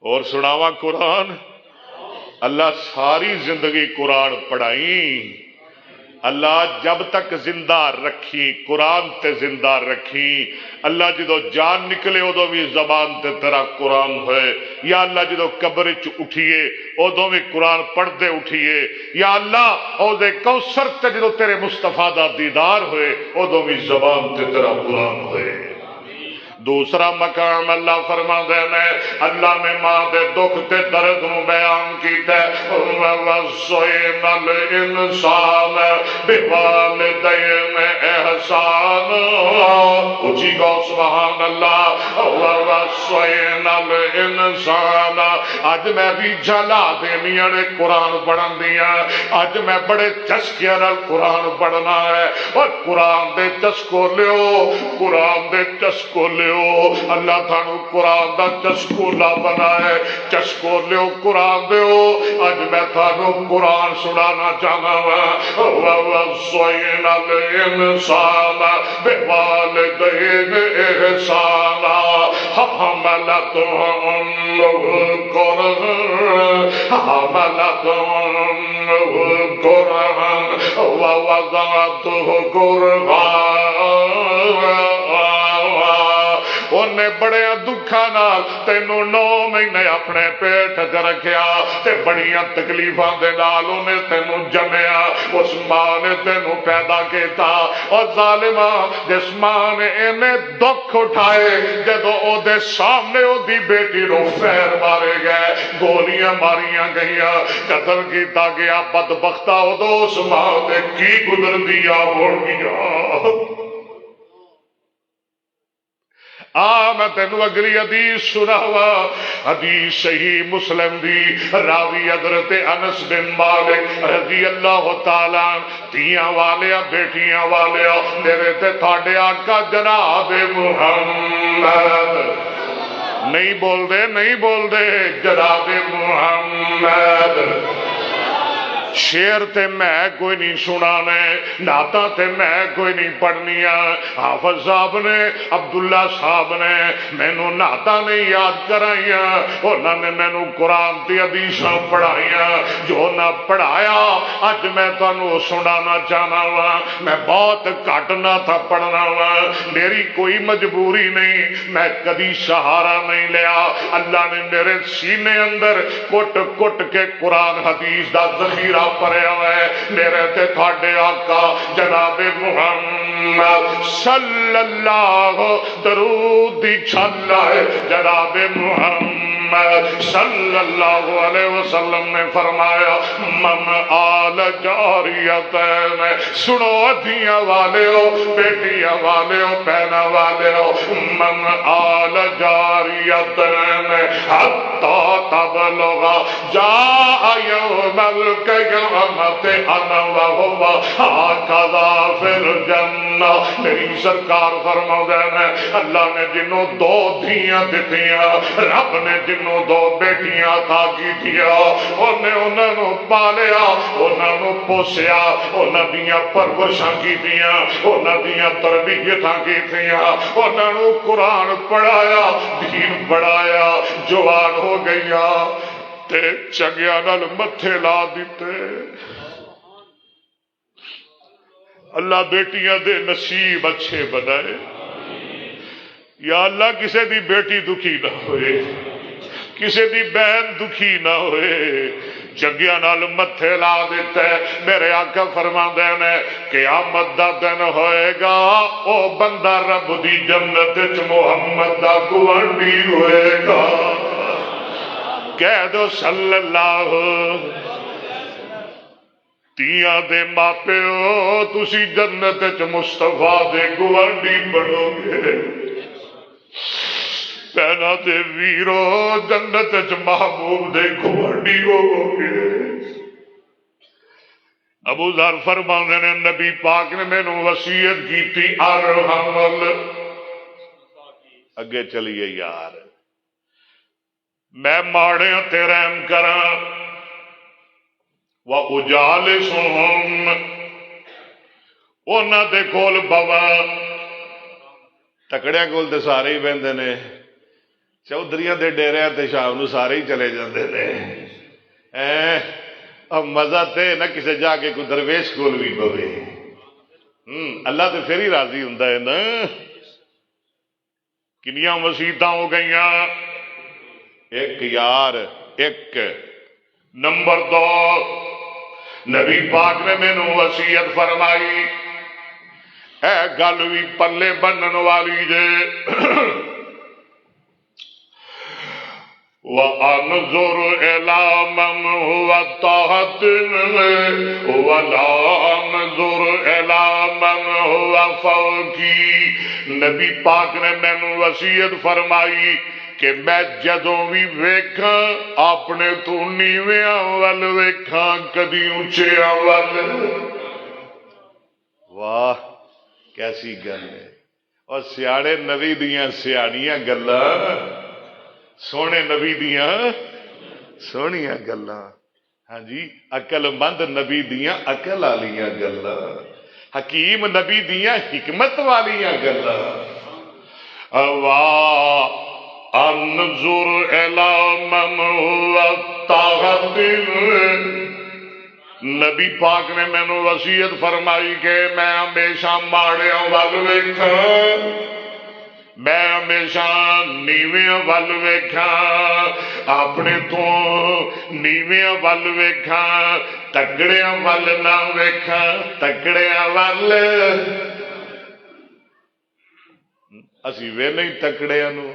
اور سناوا قرآن، اللہ ساری زندگی قرآن پڑھائی، اللہ جب تک زندہ رکھی قرآن تے زندہ رکھی، اللہ جدو جان نکلے ادو بھی زبان تے تیرا قرآن ہوئے، یا اللہ جدو قبر چ اٹھیے ادو بھی قرآن پڑھتے اٹھیے، یا اللہ او دے کوثر تے جدو تیرے مصطفیٰ دا دیدار ہوئے ادو بھی زبان تے تیرا قرآن ہوئے۔ دوسرا مقام اللہ فرما دینا، اللہ نے ماں دے دکھ تے درد نو بیان کیتا ہے، وَوَصَّيْنَا الْإِنسَانَ بِوَالِدَيْهِ إِحْسَانًا، اونچی گو سبحان اللہ، وَوَصَّيْنَا الْإِنسَانَ۔ اج میں بھی جھلا دینیاں نے قرآن پڑھن دیاں، اج میں بڑے چسکے نال قرآن پڑھنا ہے، اور قرآن دے چسکو لیو، قرآن دے چسکو لیو، اللہ تھانو قرآن دا چسکولا بنائے، چسکو لیو قرآن دیو۔ اج میں تھانو قرآن سنانا چاہنا وا، وَوَصَّيْنَا الْإِنسَانَ بِوَالِدَيْهِ إِحْسَانًا حَمَلَتْهُ أُمُّهُ كُرْهًا وَوَضَعَتْهُ كُرْهًا، انہیں بڑے دکھا نال تینوں 9 مہینے اپنے پیٹ چ رکھیا، تے بڑیاں تکلیفاں دے نال انہیں تینوں جمیا، اس ماں نے تینوں پیدا کیتا۔ اور ظالما جس ماں نے انہیں دکھ اٹھائے، جدو او دے سامنے او دی بیٹی نو فیر مارے گئے، گولیاں ماریاں گئیاں، قتل کیتا گیا، بدبختہ ادو اس ماں دے کی گزر دیا ہو گیا۔ میں تینوں اگلی حدیث سناوا، حدیث صحیح مسلم دی، راوی حضرت انس بن مالک رضی اللہ تعالیٰ، تیاں والیا بیٹیاں والیا، میرے تے تھاڑے آقا جناب محمد، نہیں بول دے نہیں بول دے، جناب محمد۔ شیر تے میں کوئی نہیں سنانے، نعتاں تے میں کوئی نہیں پڑھنیاں، حافظ صاحب نے عبداللہ صاحب نے مینوں نعتاں نہیں یاد کرائیاں، انہاں نے مینوں قرآن تے حدیثاں پڑھائیاں، جو نہ پڑھایا اج میں تانوں سنانا چاہنا وا۔ میں بہت گھٹ نہ تھا پڑھنا وا، میری کوئی مجبوری نہیں، میں کدی سہارا نہیں لیا، اللہ نے میرے سینے اندر کٹ کٹ کے قرآن حدیث دا ذخیرہ پڑیا ہے، میرے تے تھاڑے آقا جناب محمد صلی اللہ درود دی چھلا ہے، جناب محمد محمد صلی اللہ علیہ وسلم نے فرمایا من آل جاریتین، سنو ادھیاں والے ہو، بیٹیاں والے ہو، بہناں والے ہو، من آل جاریتین حتی تبلغ جاء یوم القیامت انا وہو ہکذا فی الجنہ۔ میری سرکار فرماؤں نے اللہ نے جنوں دو دھیاں دتیاں، رب نے جنوں دو بیٹیاں عطا کیتیاں، انہیں انہاں نوں پالیا، انہاں نوں پوسیا، انہاں دیاں پرورشاں کیتیاں، انہاں دیاں تربیتاں کیتیاں، انہاں نوں قرآن پڑھایا، دین پڑھایا، جوان ہو گئیاں تے چنگیاں نال متھے لا دیتے۔ اللہ بیٹیاں دے نصیب اچھے بنائے، یا اللہ کسے دی بیٹی دکھی نہ ہوئے، کسے دی بہن دکھی نہ ہوئے، چنگیاں نال متھے لا دیتا ہے۔ میرے آقا فرماندے نے قیامت دا دن ہوئے گا، او بندہ رب دی جنت وچ محمد دا گوانڈی ہوئے گا۔ کہہ دو صلی اللہ۔ تیاں دے ماپیو تسی جنت وچ مصطفیٰ دے گوانڈی بنو گے، پہنا دے ویرو جنت وچ محبوب دے گوانڈی ہو گے۔ ابو ذر فرماندے نے نبی پاک نے مینوں وصیت کیتی ارحمل، اگے چلیے یار، میں ماڑیاں تے رحم کراں، وَأُجَالِسُهُمْ انہاں دے کول بواں، تکڑیاں کول تے سارے ہی بہندے نے، چودھریاں دے ڈیریاں تے شام نو سارے ہی چلے جاندے نے، اب مزہ تے نہ کسے جا کے کوئی درویش کول بھی پوے، اللہ تے پھر ہی راضی ہوندا ہے نا۔ کنیاں مسیتاں ہو گئیاں، ایک یار، ایک نمبر دو، نبی پاک نے مینوں وصیت فرمائی، اے گل بھی پلے بنن والی جے، وَأَنظُرْ إِلَىٰ مَنْ هُوَ تَحْتِ وَلَا أَنظُرْ إِلَىٰ مَنْ هُوَ فَوْقِي۔ نبی پاک نے مینوں وصیت فرمائی کہ میں جدوں بھی ویکھاں اپنے تو نیویاں ول ویکھاں، کدی اونچیاں ول۔ واہ کیسی گل ہے، اور سیاڑے نبی دیاں سیاڑیاں گلاں، سونے نبی دیاں سونیاں گلاں، ہاں جی، عقل مند نبی دیاں عقل والیاں گلاں، حکیم نبی دیاں حکمت والیاں گلاں۔ واہ انظر الی من هو تحت، نبی پاک نے مینوں وصیت فرمائی کہ میں ہمیشہ ماڑیاں ول ویکھاں، میں ہمیشہ نیویاں ول ویکھاں، اپنے تو نیویاں ول ویکھاں، تکڑیاں ول نہ ویکھاں، تکڑیاں ول اسی ویلے ہی تکڑیاں نو،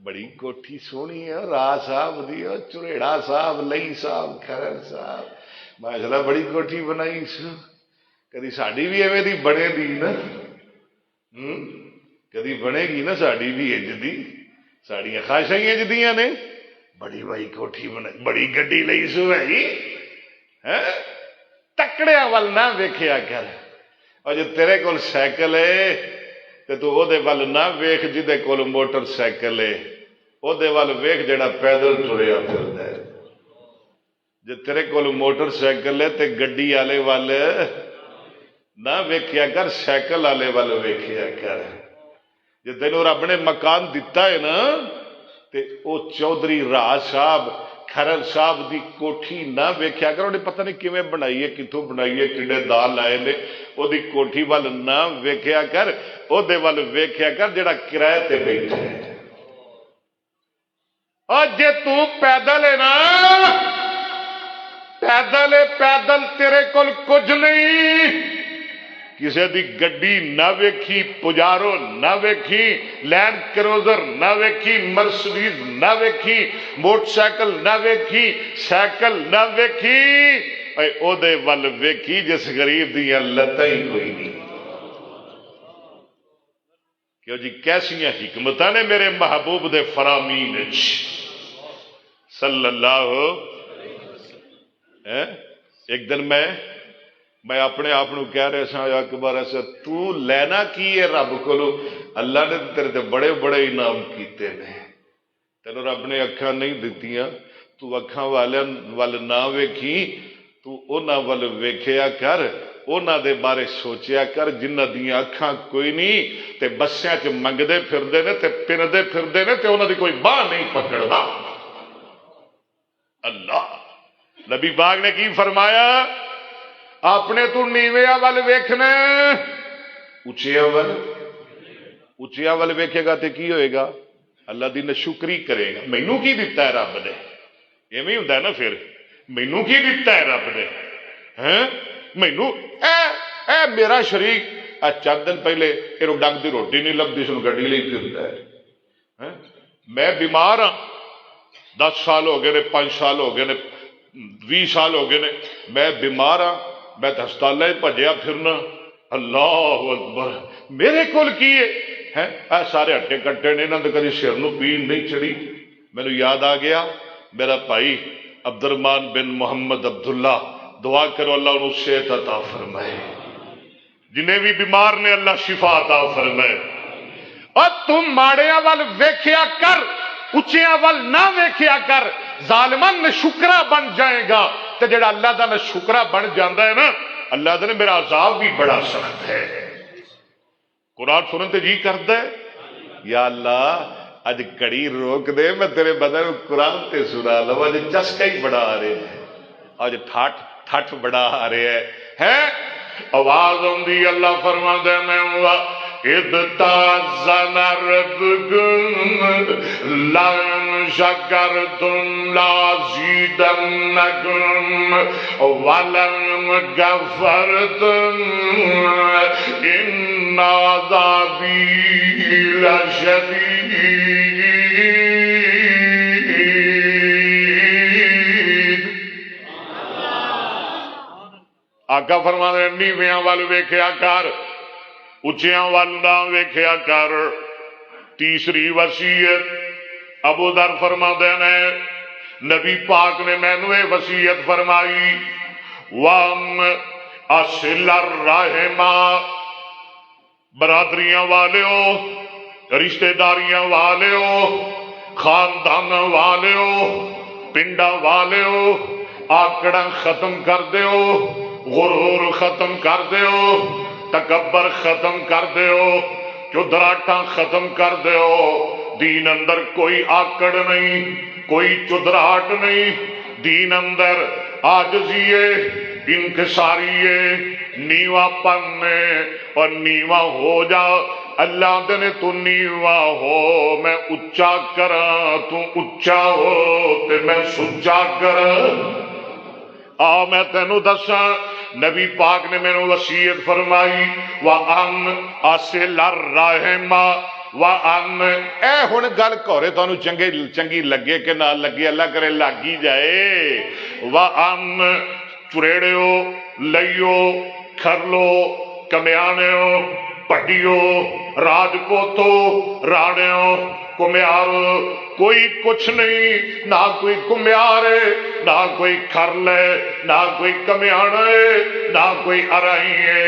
بڑی کوٹھی سونی ہے راہ صاحب دی، چریڑا صاحب، لئی صاحب، کھرر صاحب، ماشاءاللہ بڑی کوٹھی بنائی سو، کدی ساڈی بھی ایویں دی بنے دی نا، کدی بنے گی نا ساڈی بھی انج دی، ساڈیاں خواہشاں ہی انج دیاں نے، بڑی بھائی کوٹھی بنائی، بڑی گڈی لئی سو بھائی، تکڑیاں ول نہ ویکھیا کر، اور جے تیرے کول سائیکل ہے تے تو او دے ول نہ ویکھ جدے کول موٹر سائیکل ہے، او دے ول ویکھ جڑا پیدل ٹریا پھردا ہے۔ جے تیرے کول موٹر سائیکل ہے تے گڈی والے ول نہ ویکھیا کر، سائیکل والے ول ویکھیا کر۔ جے تینوں رب نے مکان دتا ہے نا تے او چودھری راہ صاحب، کھرر صاحب دی کوٹھی نہ ویکھیا کر، انہیں پتہ نہیں کیویں بنائی ہے، کتوں بنائی ہے، کنے دال لائے نے، او دی کوٹھی ول نہ ویکھیا کر، او دے ول ویکھیا کر جڑا کرائے تے بیٹھا ہے۔ اور جے تو پیدل ہے نا، پیدل تیرے کول کچھ نہیں، کسی دی گڈی نہ ویکھی، پجارو نہ ویکھی، لینڈ کروزر نہ ویکھی، مرسڈیز نہ ویکھی، موٹر سائیکل نہ ویکھی، سائیکل نہ ویکھی، او دے ول ویکھی جس غریب دیاں لتاں ہی کوئی نہیں۔ کیوں جی کیسیاں حکمتاں نے میرے محبوب دے فرامین وچ صلی اللہ۔ ایک دن میں اپنے آپ کو کہہ رہا سا اکبر ایسا تو لینا کی ہے رب کو، اللہ نے تیرے تے بڑے بڑے انعام کیتے نے، تینوں رب نے اکھاں نہیں دتیاں، تو اکھاں وال نہ ویکھی، تو انہاں ول ویکھیا کر، انہاں دے بارے سوچیا کر جنہاں دیاں اکھاں کوئی نہیں تے بسیاں چ منگدے پھردے نے تے پھردے پھردے نے تے انہاں دی کوئی باہ نہیں پکڑدا۔ اللہ نبی پاک نے کی فرمایا، اپنے تو نیویاں ول ویکھنا، اچیاں ول ویکھے گا تے کی ہوئے گا؟ اللہ دی ناشکری کرے گا، مینوں کی دتا ہے رب نے، ایویں ہوندا ہے نا، پھر مینوں کی دتا ہے رب نے، مینوں اے میرا شریک چند دن پہلے یہ ڈنگ دی روٹی نہیں لبھی، اس گڈی لے پھردا ہے، میں بیمار ہاں، 10 سال ہو گئے نے، 5 سال ہو گئے نے، 20 سال ہو گئے نے، میں بیمار ہاں، میں تو ہسپتال بھجیا پھرنا۔ اللہ اکبر، میرے کول کی ہے سارے ہٹے کٹے نے، انہوں نے کبھی سر نو پیڑ نہیں چڑھی۔ میرے یاد آ گیا میرا بھائی عبد الرحمان بن محمد عبداللہ، دعا کرو اللہ انہوں صحت عطا فرمائے، جنہیں بھی بیمار نے اللہ شفا عطا فرمائے۔ اور تم ماڑیاں وال ویکھیا کر، اچیاں وال نہ ویکھیا کر، ظالمان نشکرا بن جائے گا، تو جڑا اللہ دا نشکرا بن جاندہ ہے نا، اللہ دا نے میرا عذاب بھی بڑا سخت ہے۔ قرآن سنن تے جی کردا ہے، یا اللہ اج کڑی روک دے، میں تیرے بدن قرآن تے سنا لو، اج چسکا ہی بڑا آ رہے ہیں، اج ٹھٹ بڑا آ رہے ہیں، آواز ہوندی اللہ فرماندا ہے میں ہوا اذ تأذن ربكم لئن شكرتم لأزيدنكم ولئن كفرتم إن عذابي لشديد۔ آقا فرماتے ہیں نیویاں وال ویکھیا کر، اچیاں وال نہ ویکھیا کر۔ تیسری وصیت ابو ذر فرماتے ہیں نبی پاک نے مینوں یہ وصیت فرمائی، وَأَنْ أَصِلَ الرَّحِمَ، برادریاں والیو، رشتہ داریاں والیو، خاندان والیو، پنڈا والیو، آکڑا ختم کر دیو، غرور ختم کر دیو، تکبر ختم کر دیو، چدراہٹاں ختم کر دیو۔ دین اندر کوئی آکڑ نہیں، کوئی چدراہٹ نہیں، دین اندر عاجزیے، انکساریے، نیواں پنے اور نیواں ہو جا۔ اللہ دنے تو نیواں ہو میں اچا کراں، تو اچا ہو تے میں سچا کراں۔ میں تینوں دساں نبی پاک نے مینوں وصیت فرمائی، وَأَنْ أَصِلَ الرَّحِمَ وَأَنْ، اے ہن گل کورے تانوں چنگی لگے کہ نہ لگے، اللہ کرے لگ ہی جائے۔ وَأَنْ چریڑیو، لئیو، کھرلو، کمیانیو، پٹیو، راجپوتو، راڑیو، کمیارو، کوئی کچھ نہیں، نہ کوئی کمیارے، نہ کوئی کھرلے، نہ کوئی کمیانے، نہ کوئی ارائیے۔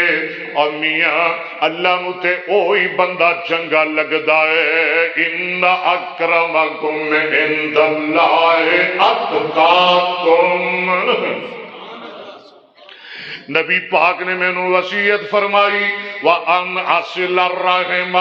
اور میاں اللہ نو تے اوہی بندہ چنگا لگدا ہے، ان اکرمکم عند اللہ اتقاکم۔ نبی پاک نے مینوں وصیت فرمائی، وَأَنْ أَصِلَ الرَّحِمَ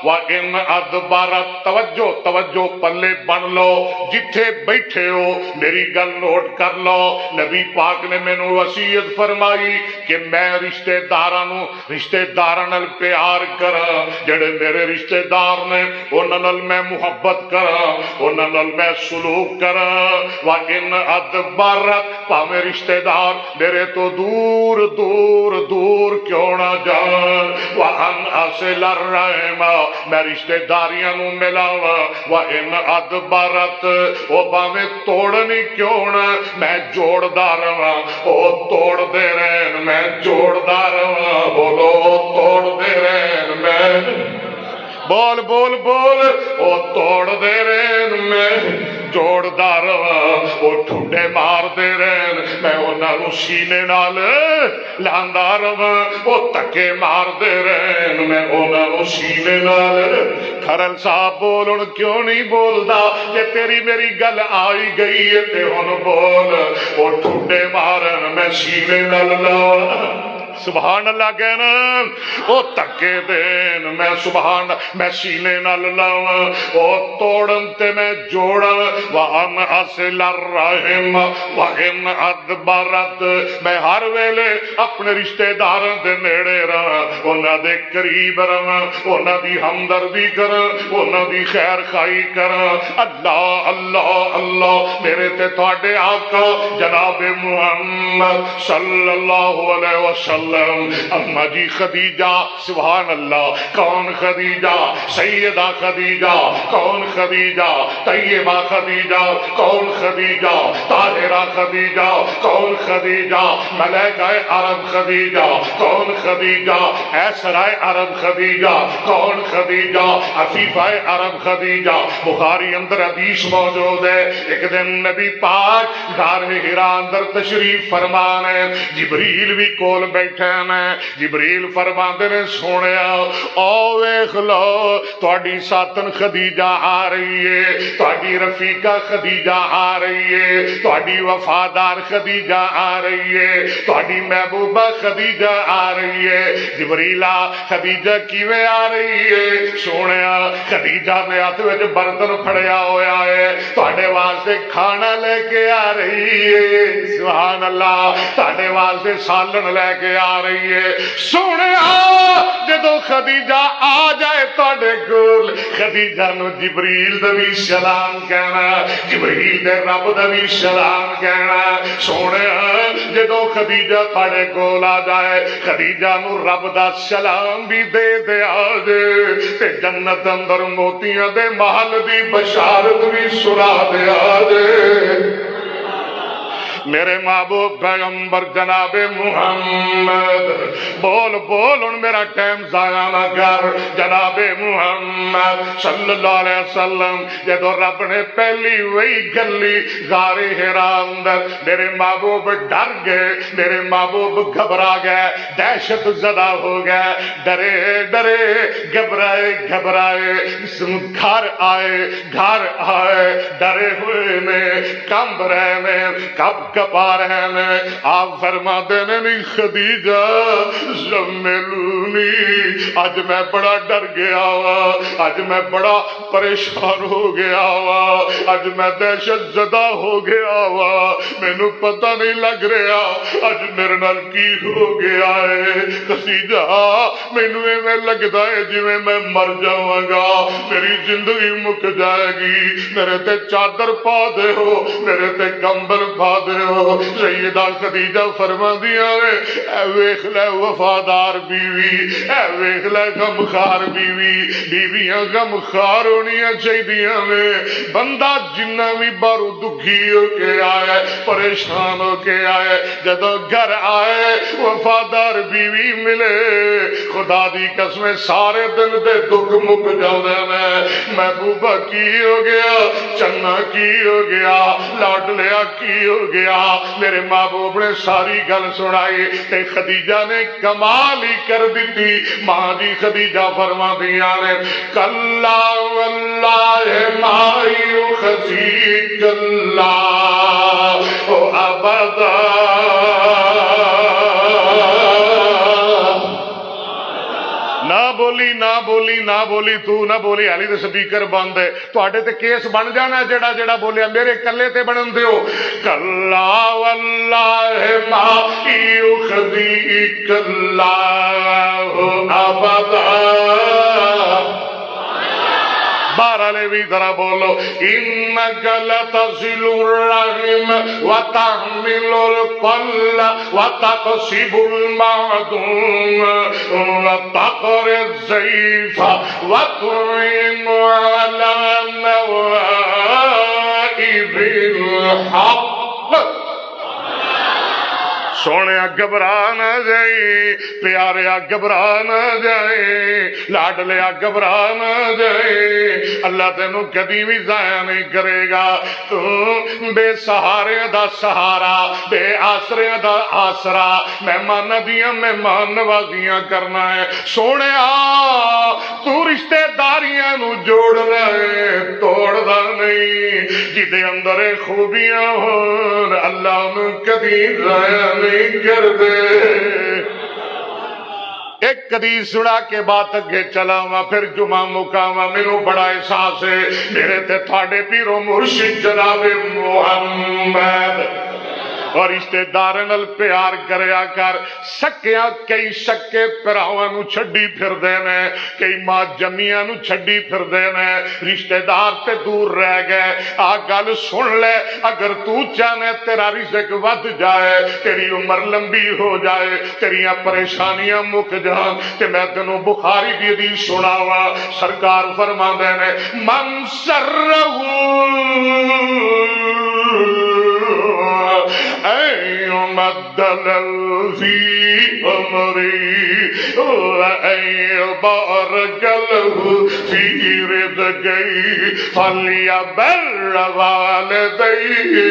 وَإِنْ أَدْبَرَتْ توجہ توجہ پلے بن لو جتھے بیٹھے ہو میری گل نوٹ کر لو نبی پاک نے مینوں وصیت فرمائی کہ میں رشتے داراں نال پیار کراں جڑے میرے رشتے دار نے انہاں نال میں محبت کراں انہاں نال میں سلوک کراں وَإِنْ أَدْبَرَتْ پاویں رشتے دار میرے تو دور دور دور کیوں نہ جان وَأَنْ أَصِلَ الرَّحِمَ میں رشتے داریاں نو ملاواں وَإِنْ أَدْبَرَتْ او پاویں توڑنی کیوں نہ میں جوڑدا رہاں او توڑ دے رہن میں جوڑدا رہاں بولو توڑ دے رہن میں بول بول بول او توڑ دے رہن میں جوڑدا رہاں او ٹھڈے مار دے رہن میں انہاں نوں سینے نال لاندا رہاں او تکے مار دے رہن میں انہاں نوں سینے نال کھرل صاحب بولن کیوں نہیں بولدا کہ تیری میری گل آئی گئی ہے تے ہن بول او ٹھڈے مارن میں سینے نال لا سبحان اللہ کہنا او تکے دین میں سبحان میں سینے نال لاواں او توڑن تے میں جوڑاں وَأَنْ أَصِلَ الرَّحِمَ وَإِنْ أَدْبَرَتْ میں ہر ویلے اپنے رشتے داراں دے نیڑے رہاں انہاں دے قریب رہاں انہاں دی ہمدردی کراں انہاں دی خیر خائی کراں اللہ اللہ اللہ میرے تے تواڈے آقا جناب محمد صلی اللہ علیہ وسلم اما جی خدیجہ سبحان اللہ کون خدیجہ سیدہ خدیجہ کون خدیجہ طیبہ خدیجہ کون خدیجہ طاہرہ خدیجہ کون خدیجہ ملائکہ عرب خدیجہ کون خدیجہ ایسرائے عرب خدیجہ کون خدیجہ عفیفہ عرب خدیجہ بخاری اندر حدیث موجود ہے ایک دن نبی پاک غار حرا اندر تشریف فرمانے جبریل بھی کول بیٹھے میں جبریل فرماندے نے سونیا او ویکھ لو تہاڈی ساتن خدیجہ آ رہی ہے تہاڈی رفیقہ خدیجہ آ رہی ہے تہاڈی وفادار خدیجہ آ رہی ہے تہاڈی محبوبہ خدیجہ آ رہی ہے جبریلا خدیجہ کیویں آ رہی ہے سونیا خدیجہ نے ہاتھ وچ برتن پھڑیا ہویا ہے تہاڈے واسطے کھانا لے کے آ رہی ہے سبحان اللہ تہاڈے واسطے سالن لے کے آ رہی ہے سونے جدو خدیجہ آ جائے تواڈے کول خدیجہ نو جبریل دا بھی سلام کہنا جبریل دے رب دا بھی سلام کہنا سونے جدو خدیجہ تواڈے کول آ جائے خدیجہ نو رب دا سلام بھی دے دے آجے تے جنت اندر موتیاں دے محل دی بشارت بھی سنا دے آجے میرے محبوب پیغمبر جناب محمد بول بول ان میرا ٹائم ضائع نہ کر جناب محمد صلی اللہ علیہ وسلم جدو رب نے پہلی وہی گلی غار حرا اندر میرے محبوب ڈر گئے میرے محبوب گھبرا گئے دہشت زدہ ہو گئے ڈرے ڈرے گھبرائے گھبرائے گھر آئے ڈرے ہوئے نے کمب رہے نے کب کپا رہے ہیں آپ فرما دینے نہیں خدیجہ زملونی آج میں بڑا ڈر گیا ہوا آج میں بڑا پریشان ہو گیا ہوا آج میں دہشت زدہ ہو گیا ہوا مینوں پتہ نہیں لگ رہا آج میرے نال کی ہو گیا ہے خدیجہ مینوں ایویں لگدا ہے جویں میں مر جاواں گا میری زندگی مک جائے گی میرے تے چادر پا دے ہو میرے تے کمبل پا دے سیدہ خدیجہ فرماندیاں نے اے ویکھ لے وفادار بیوی اے ویکھ لے غمخوار بیوی بیویاں غمخوار ہونیاں چاہیدیاں نے بندہ جنہ بھی بارو دکھی ہو کے آئے پریشان ہو کے آئے جدو گھر آئے وفادار بیوی ملے خدا دی قسم سارے دن دے دکھ مک جاندے نے محبوبہ کی ہو گیا چنا کی ہو گیا لاڈ لیا کی ہو گیا میرے محبوب نے ساری گل سنائی تے خدیجہ نے کمال ہی کر دیتی ماں جی خدیجہ فرما دیا نے کلا واللہ ما یخزیک اللہ ابدا نہ بولی نہ بولی نہ بولی تو نہ بولی علی دے سپیکر بند ہے تواڈے تے کیس بن جانا جڑا جڑا بولیا میرے کلے تے بنن دیو کلا واللہ ما یخزیک اللہ ابدا بہرحال بھی ذرا بولو انک لتصل الرحم وتحمل القل وتقسب المعدوم وتقر الضيف وتعين على نوائب الحق سونے گھبرا نہ جائے پیارے گھبرا نہ جائے لاڈلے گھبرا نہ جائے اللہ تینوں کبھی بھی ضائع نہیں کرے گا تو بے سہارے دا سہارا بے آسرے دا آسرا مہمان دیاں مہمان نوازیاں کرنا ہے سونے تو رشتے داریاں نو جوڑنا ہے توڑنا نہیں جدے اندر خوبیاں ہون اللہ نو کبھی ضائع نہیں کر دے ایک حدیث سنا کے بات اگے چلاواں پھر جمعہ مکاواں مینوں بڑا احساس ہے میرے تے تھاڈے پیرو مرشد جناب محمد اور رشتے دار نال پیار کریا کر سکیاں کئی سکے پراواں نو چھڈی پھردے نے کئی ماں جمیاں نو چھڈی پھردے نے رشتے دار تے دور رہ گئے آ گل سن لے اگر تو چاہے تیرا رزق ود جائے تیری عمر لمبی ہو جائے تیریاں پریشانیاں مک جان تے میں تینوں بخاری دی حدیث سناواں سرکار فرماندے نے من سرہ مدل فی عمری بارک له فی رزقی فلیبر والدیہ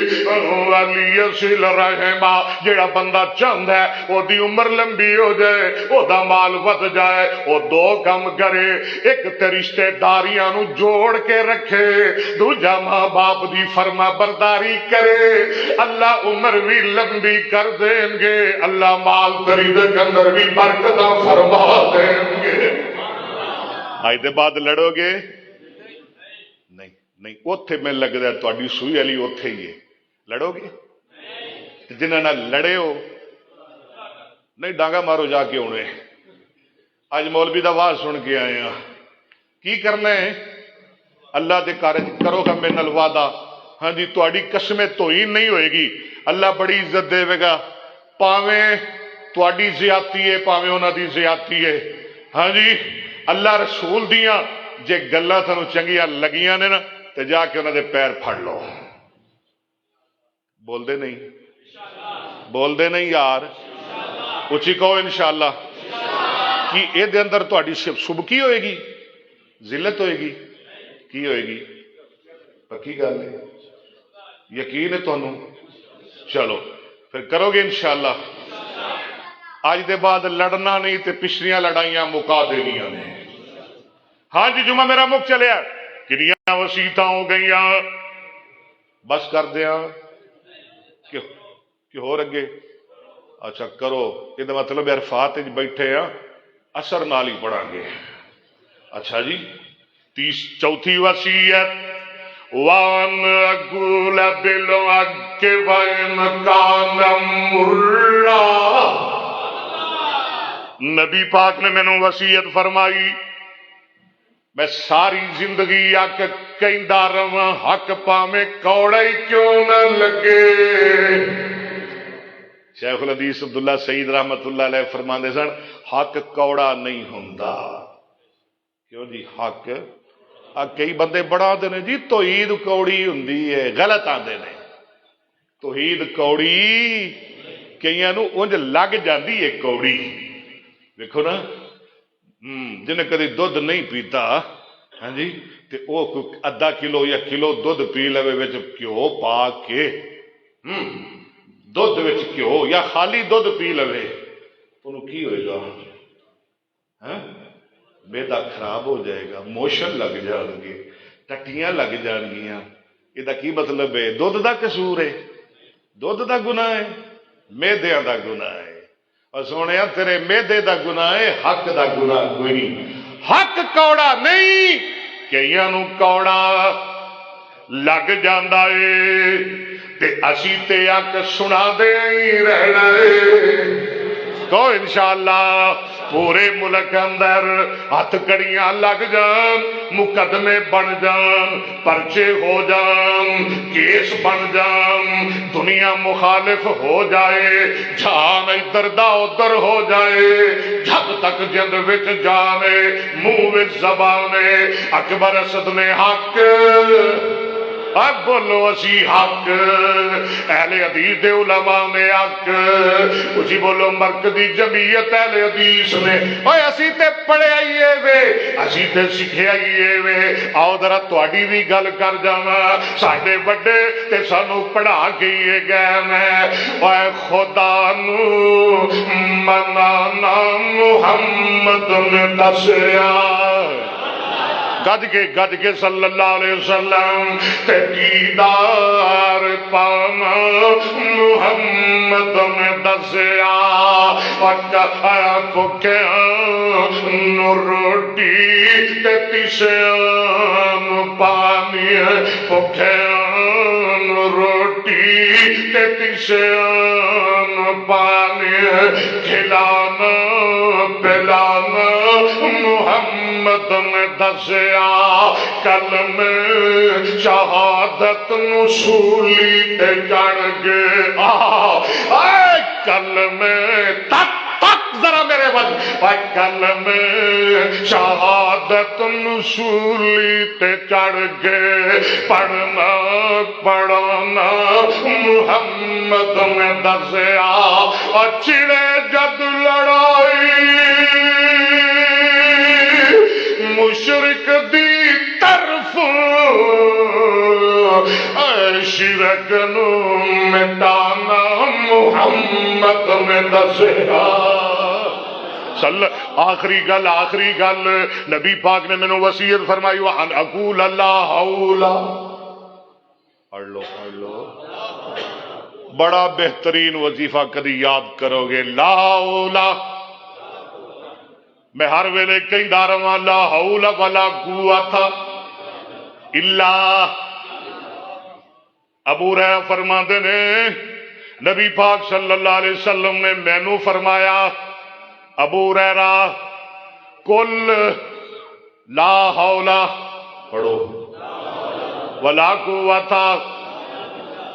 ولیصل رحمہ جڑا بندہ چاہندا ہے او دی عمر لمبی ہو جائے او دا مال ود جائے او دو کم کرے ایک تے رشتے داریاں نو جوڑ کے رکھے دوجا ماں باپ دی فرما برداری کرے اللہ عمر بھی لمبی کر دیں گے اللہ مال رزق اندر بھی برکت فرما دیں گے آج دے بعد لڑو گے نہیں نہیں اوتھے میں لگدا ہے تہاڈی سوئی علی اوتھے ہی ہے لڑو گے جنہاں نال لڑے ہو نہیں ڈانگا مارو جا کے ہونے اج مولوی دا واز سن کے آئے ہیں کی کرنا ہے اللہ دے کارج کرو گا میرے نال وعدہ ہاں جی تہاڈی قسمیں توہین نہیں ہوئے گی اللہ بڑی عزت دے گا پاویں تہاڈی زیادتی ہے پاویں انہاں دی زیادتی ہے ہاں جی اللہ رسول دیاں جے گلاں تانوں چنگیاں لگیاں نے نا تے جا کے انہاں دے پیر پھڑ لو بول دے نہیں یار اچھی کہو انشاءاللہ کہ اے دے اندر تہاڈی سبکی ہوئے گی ذلت ہوئے گی کی ہوئے گی پکی گل ہے یقین ہے تانوں چلو پھر کرو گے انشاءاللہ آج دے بعد لڑنا نہیں تے پچھلیاں لڑائیاں مکا دینیاں نے ہاں جی جمعہ میرا مک چلیا کنیاں وسیعتاں ہو گئیاں بس کر دیاں کہ ہو رگے اچھا کرو یہ مطلب عرفات بیٹھے ہیں اثر نال ہی پڑھا گے اچھا جی چوتھی وصیت وان اقول بالحق وان کان مرا نبی پاک نے میں نے وصیت فرمائی میں ساری زندگی حق کہندا رہاں حق پاویں کوڑا ہی کیوں نہ لگے شیخ الحدیث عبداللہ سعید رحمت اللہ علیہ فرماندے سن حق کوڑا نہیں ہوندا کیوں جی حق کئی بندے بڑا آتے ہیں جی توحید کوڑی ہوندی ہے غلط آتے ہیں توحید کوڑی کئیاں نو انج لگ جاندی ہے کوڑی دیکھو نا جنہیں کدی دودھ نہیں پیتا ہاں جی تے او ادھا کلو یا کلو دودھ پی لے وچ گھیو پا کے دودھ وچ گھیو یا خالی دودھ پی لے انہوں کی ہوئے گا بیدا خراب ہو جائے گا موشن لگ جان گے ٹٹیاں لگ جان گیاں یہ کی مطلب ہے دودھ دا قصور ہے دودھ دا گناہ ہے میدیاں دا گناہ ہے اور سونے تیرے میدے دا گناہ ہے، حق دا گناہ کوئی نہیں۔ حق کوڑا نہیں، کئیاں نو کوڑا لگ جاندا ہے تے اسی تے اک سنا دے ہی رہنا ہے۔ تو انشاءاللہ پورے ملک اندر ہاتھ کڑیاں لگ جان، مقدمے بن جان، پرچے ہو جان، کیس بن جان، دنیا مخالف ہو جائے، جان ادھر دا ادھر ہو جائے، جب تک جند وچ جانے منہ وچ زبانے اکبر اسد نے حق اب بولو اسی حق، اہل حدیث دے علماء نے حق، اسی بولو مرکزی جمعیت اہل حدیث نے، اوے اسی تے پڑھے آئیے وے، اسی تے سکھے آئیے وے۔ آؤ ذرا تہاڈی بھی گل کر جاواں، ساڈے بڑے تے سانو پڑھا کے گئے میں، اوے خدا نو منانا محمد نے دسیا، گج کے صلی اللہ علیہ وسلم تے دیدار پانا محمد نے دسیا، وکا پکیا نو روٹی تے تیسیاں پانی، پکیا نو روٹی تے تیسیاں پانی، کھلانا پلانا محمد نے دسیا، کلمہ شہادت نو سولی تے چڑھ گئے، کلمہ تک ذرا میرے وجہ، کلمہ شہادت نو سولی تے چڑھ گئے، پڑھنا پڑھانا محمد نے دسیا، اور چڑے جد لڑائی مشرک دی طرف، شرک نو مٹانا محمد نے دسیا۔ آخری گل نبی پاک نے مینوں وصیت فرمائی، وان اقول اللہ حولا، پڑھ لو بڑا بہترین وظیفہ کدی یاد کرو گے، لا حولا، میں ہر ویلے کہیں رہا لا حول ولا قوت الا، ابو ہریرہ فرماتے نے نبی پاک صلی اللہ علیہ وسلم نے مینوں فرمایا، ابو ہریرہ کل لا حول پڑھو ولا قوت،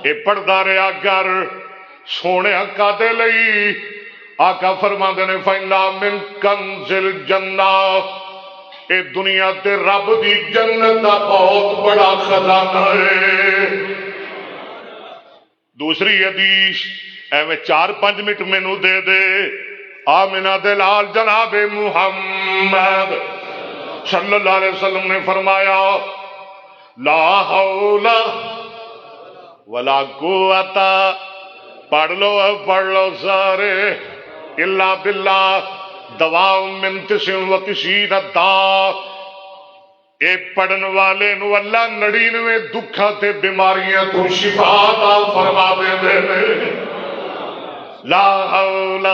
اے پڑھدا رہیا کر سونے کادے لئی، آقا فرماندے نے فَإِنَّا مِن كَنزِ الْجَنَّةِ، اے دنیا تے رب دی جنت دا بہت بڑا خزانہ ہے۔ دوسری حدیث ایویں 4-5 منٹ مینوں دے دے، آمنہ دے لال جناب محمد صلی اللہ علیہ وسلم نے فرمایا، لا حول ولا قوت، پڑھ لو سارے، الا باللہ دواء من 99 داء، اے پڑھن والے نو اللہ 99 دکھاں تے بیماریاں تو شفا عطا فرما دے نے۔ لا حول،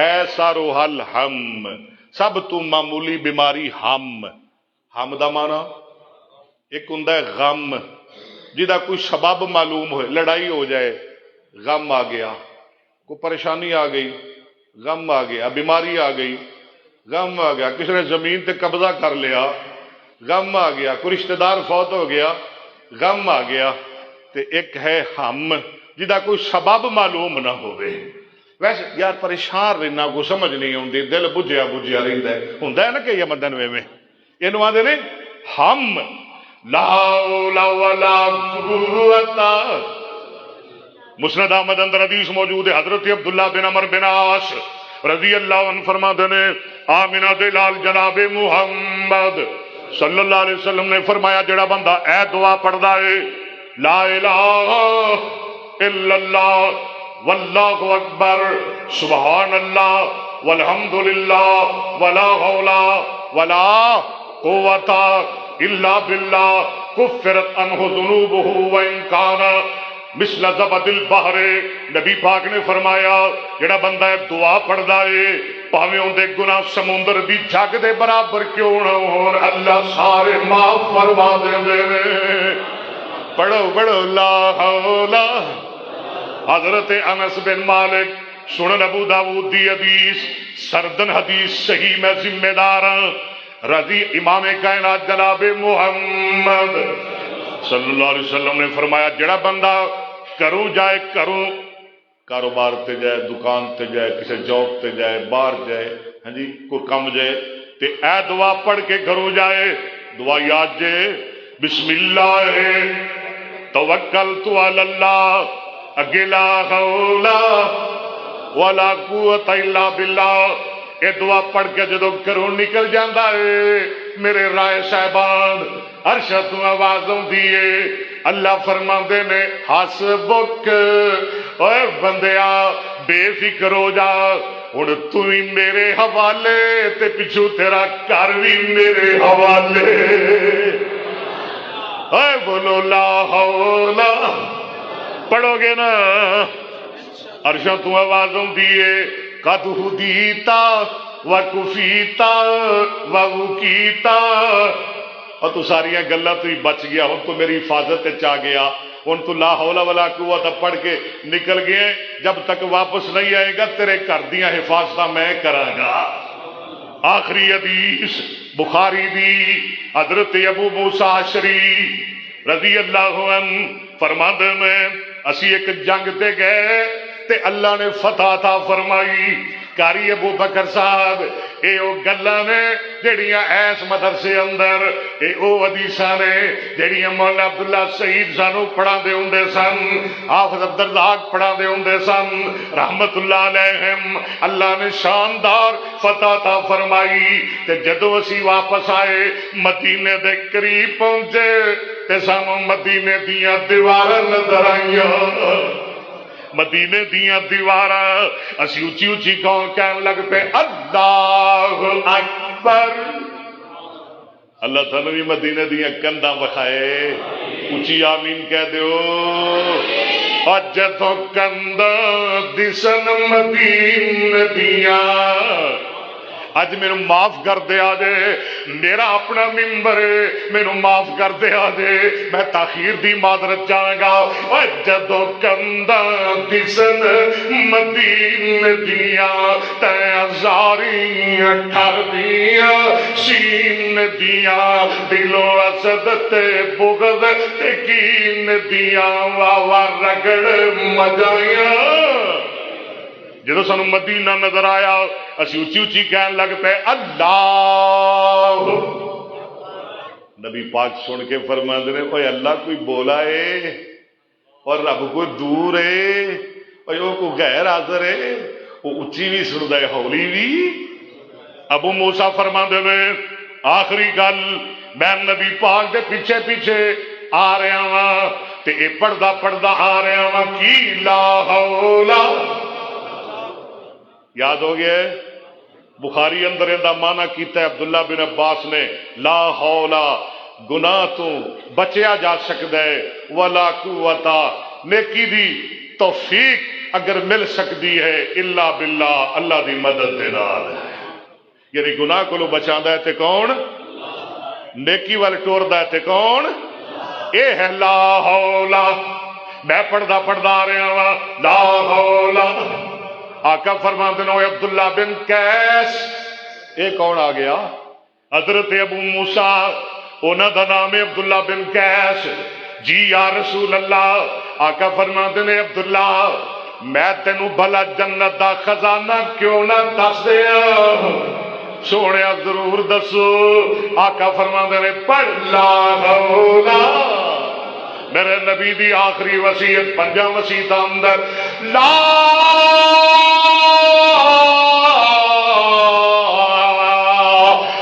ایسا روح الہم، سب تو معمولی بیماری ہم دا معنی ایک ہوندا ہے غم، جدا کوئی سبب معلوم ہوئے، لڑائی ہو جائے غم آ گیا، کوئی پریشانی آ گئی غم آ گیا، بیماری آ گئی غم آ گیا، کسی نے زمین تے قبضہ کر لیا غم آ گیا، کوئی رشتہ دار فوت ہو گیا غم آ گیا، تے ایک ہے ہم جدا کوئی سبب معلوم نہ ہوئے۔ ویسے یار پریشان رہنا کو سمجھ نہیں آتی، دل بجھیا رہتا ہے، ہوندا ہے نا کہ یہ مدن وے میں یہ آدھے نے ہم، لا حول ولا قوت۔ مسند احمد اندر حدیث موجود ہے، حضرت عبداللہ بن عمر بن عاص رضی اللہ عنہ فرماتے ہیں، آمنہ دے لال جناب محمد صلی اللہ علیہ وسلم نے فرمایا، جڑا بندہ اے دعا پڑھدا ہے، لا الہ الا اللہ واللہ اکبر سبحان اللہ والحمدللہ ولا حول ولا قوت الا باللہ، کفرت عنہ ذنوبہ وان کان مثل زبد البحر، نبی پاک نے فرمایا جڑا بندہ دعا پڑھدا ہے پاویں اندے گناہ سمندر دی جھگ دے برابر کیوں نہ ہون اللہ سارے معاف فرما دیندے نے۔ پڑھو پڑھو لا حول۔ حضرت انس بن مالک سنن ابو داؤد دی حدیث، سردن حدیث صحیح میں ذمہ دار رضی امام کائنات جناب محمد صلی اللہ علیہ وسلم نے فرمایا جڑا بندہ کروں جائے، کروں کاروبار تے جائے، دکان تے جائے، کسی جاب تے جائے، باہر جائے، ہاں جی کوئی کم جائے تے اے دعا پڑھ کے گھروں جائے، دعا یاد جے بسم اللہ توکلت علی اللہ، اگے لا حول ولا قوت الا باللہ، یہ دعا پڑھ کے جدو گھروں نکل جاندہ ہے میرے رائے صاحبان عرش تو آواز ہوندی ہے، اللہ فرماندے نے حسبک، اے بندیا بے فکر ہو جا، ہن تو ہی میرے حوالے تے پچھو تیرا گھر بھی میرے حوالے۔ اے بولو لا حول، پڑھو گے نا عرشاں تو آواز ہوندی ہے قد ہدیتا وکفیتا ووکیتا، اور تو ساری گلاں تو ہی بچ گیا، ہن تو میری حفاظت تے آ گیا، ہن تو لا حول ولا قوت پڑھ کے نکل گئے، جب تک واپس نہیں آئے گا تیرے گھر دیاں حفاظتاں میں کراں گا۔ آخری حدیث بخاری دی، حضرت ابو موسیٰ اشعری رضی اللہ عنہ فرماندے میں اسی ایک جنگ تے گئے تے اللہ نے فتح عطا فرمائی، کاری ابو بکر صاحب اے او گلاں نے جڑیاں ایس مدرسے اندر اے او حدیثاں نے جڑیاں مولانا عبداللہ سعید سانو پڑھا دے ہوندے سن، حافظ عبدالرزاق پڑھا دے ہوندے سن رحمت اللہ علیہم، اللہ نے شاندار فتح عطا فرمائی تے جدو اسی واپس آئے مدینے دے قریب پہنچے تے سانو مدینے دیاں دیواراں نظر آئیاں، مدینے دیاں دیواراں، اسی اچھی اچھی کون کہنے لگ پہ اللہ اکبر، اللہ تعالیٰ بھی مدینے دیاں کنداں بخائے، اچھی آمین کہہ دیو، اور جدوں کنداں دسن مدینے دیاں، اج میرے معاف کر دیا جے، میرا اپنا ممبر ہے میرے معاف کر دیا جے، میں تاخیر دی معذرت چاہاں گا، اور جدوں کنداں دسن مدینے دیاں تے ہزاریاں ٹھر دیاں سین دیاں، دلو اسد تے بغض تے کین دیاں، واہ رگڑ مجائیاں، جدو سانو مدینہ نظر آیا اسی اچھی اچھی کہنے لگ پے اللہ، نبی پاک سن کے فرماندے نے اوے اللہ کوئی بولا ہے اور رب کوئی دور ہے، اور وہ کوئی غیر حاضر ہے، وہ اچھی بھی سندا ہے ہولی بھی۔ ابو موسیٰ فرماندے نے آخری گل میں نبی پاک دے پیچھے پیچھے آ رہا ہاں تے اے پڑھدا پڑھدا آ رہا ہاں کی لا حول، یاد ہو گیا ہے بخاری اندر اندہ معنی کیتا ہے عبداللہ بن عباس نے، لا حول گناہ تو بچیا جا سکتا ہے، ولا قوت نیکی دی توفیق اگر مل سکتی ہے الا باللہ، اللہ دی مدد دے نال، یعنی گناہ کو بچاندا ہے تے کون، نیکی وال ٹوردا ہے تے کون، اے ہے لا حول، میں پڑھدا پڑھدا آ رہا ہاں لا حول، آقا فرماتے ہیں عبداللہ بن قیس، اے کون آ گیا، حضرت ابو موسیٰ انہاں دا نام ہے عبداللہ بن قیس، جی یا رسول اللہ، آقا فرماتے ہیں عبداللہ میں تینوں بھلا جنت دا خزانہ کیوں نہ دس دیا، سونے ضرور دسو، آقا فرماتے ہیں پڑھ لا حول، میرے نبی دی آخری وصیت پنجاں وصیتاں اندر لا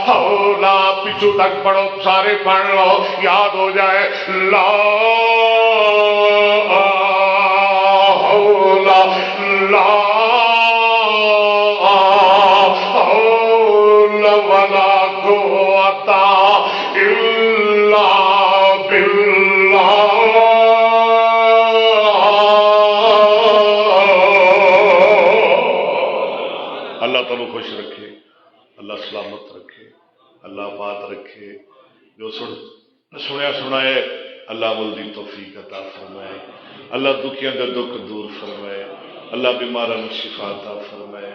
حول، پیچھو تک پڑھو سارے پڑھ لو یاد ہو جائے، لا حول لا حول ولا قوت الا باللہ، جو سنیا سنائے اللہ مل دی توفیق عطا فرمائے، اللہ دکھیاں دے دکھ دور فرمائے، اللہ بیماراں نوں شفا عطا فرمائے،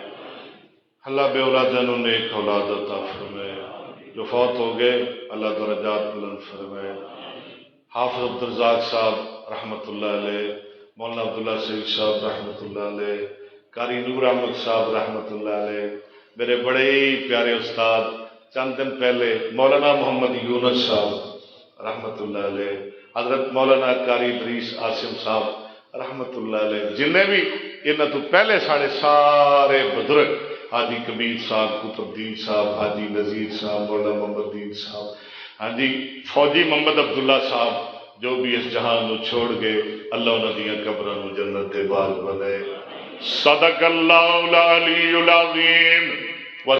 اللہ بے اولاداں نوں نیک اولاد عطا فرمائے، جو فوت ہو گئے اللہ درجات بلند فرمائے۔ حافظ عبدالرزاق صاحب رحمۃ اللہ علیہ، مولانا عبداللہ سعید صاحب رحمۃ اللہ علیہ، قاری نور احمد صاحب رحمۃ اللہ علیہ، میرے بڑے ہی پیارے استاد چند دن پہلے مولانا محمد یونس صاحب رحمۃ اللہ علیہ، حضرت مولانا قاری ادریس عاصم صاحب رحمۃ اللہ علیہ، جن بھی انہاں تو پہلے سارے سارے بزرگ، حاجی کبیر صاحب، قطب الدین صاحب، حاجی نذیر صاحب، مولانا محمد الدین صاحب، ہاں جی فوجی محمد عبداللہ صاحب، جو بھی اس جہان نو چھوڑ گئے، اللہ انہاں دیاں قبراں نو جنت دے باغ بنائے۔ صدق اللہ العلی العظیم۔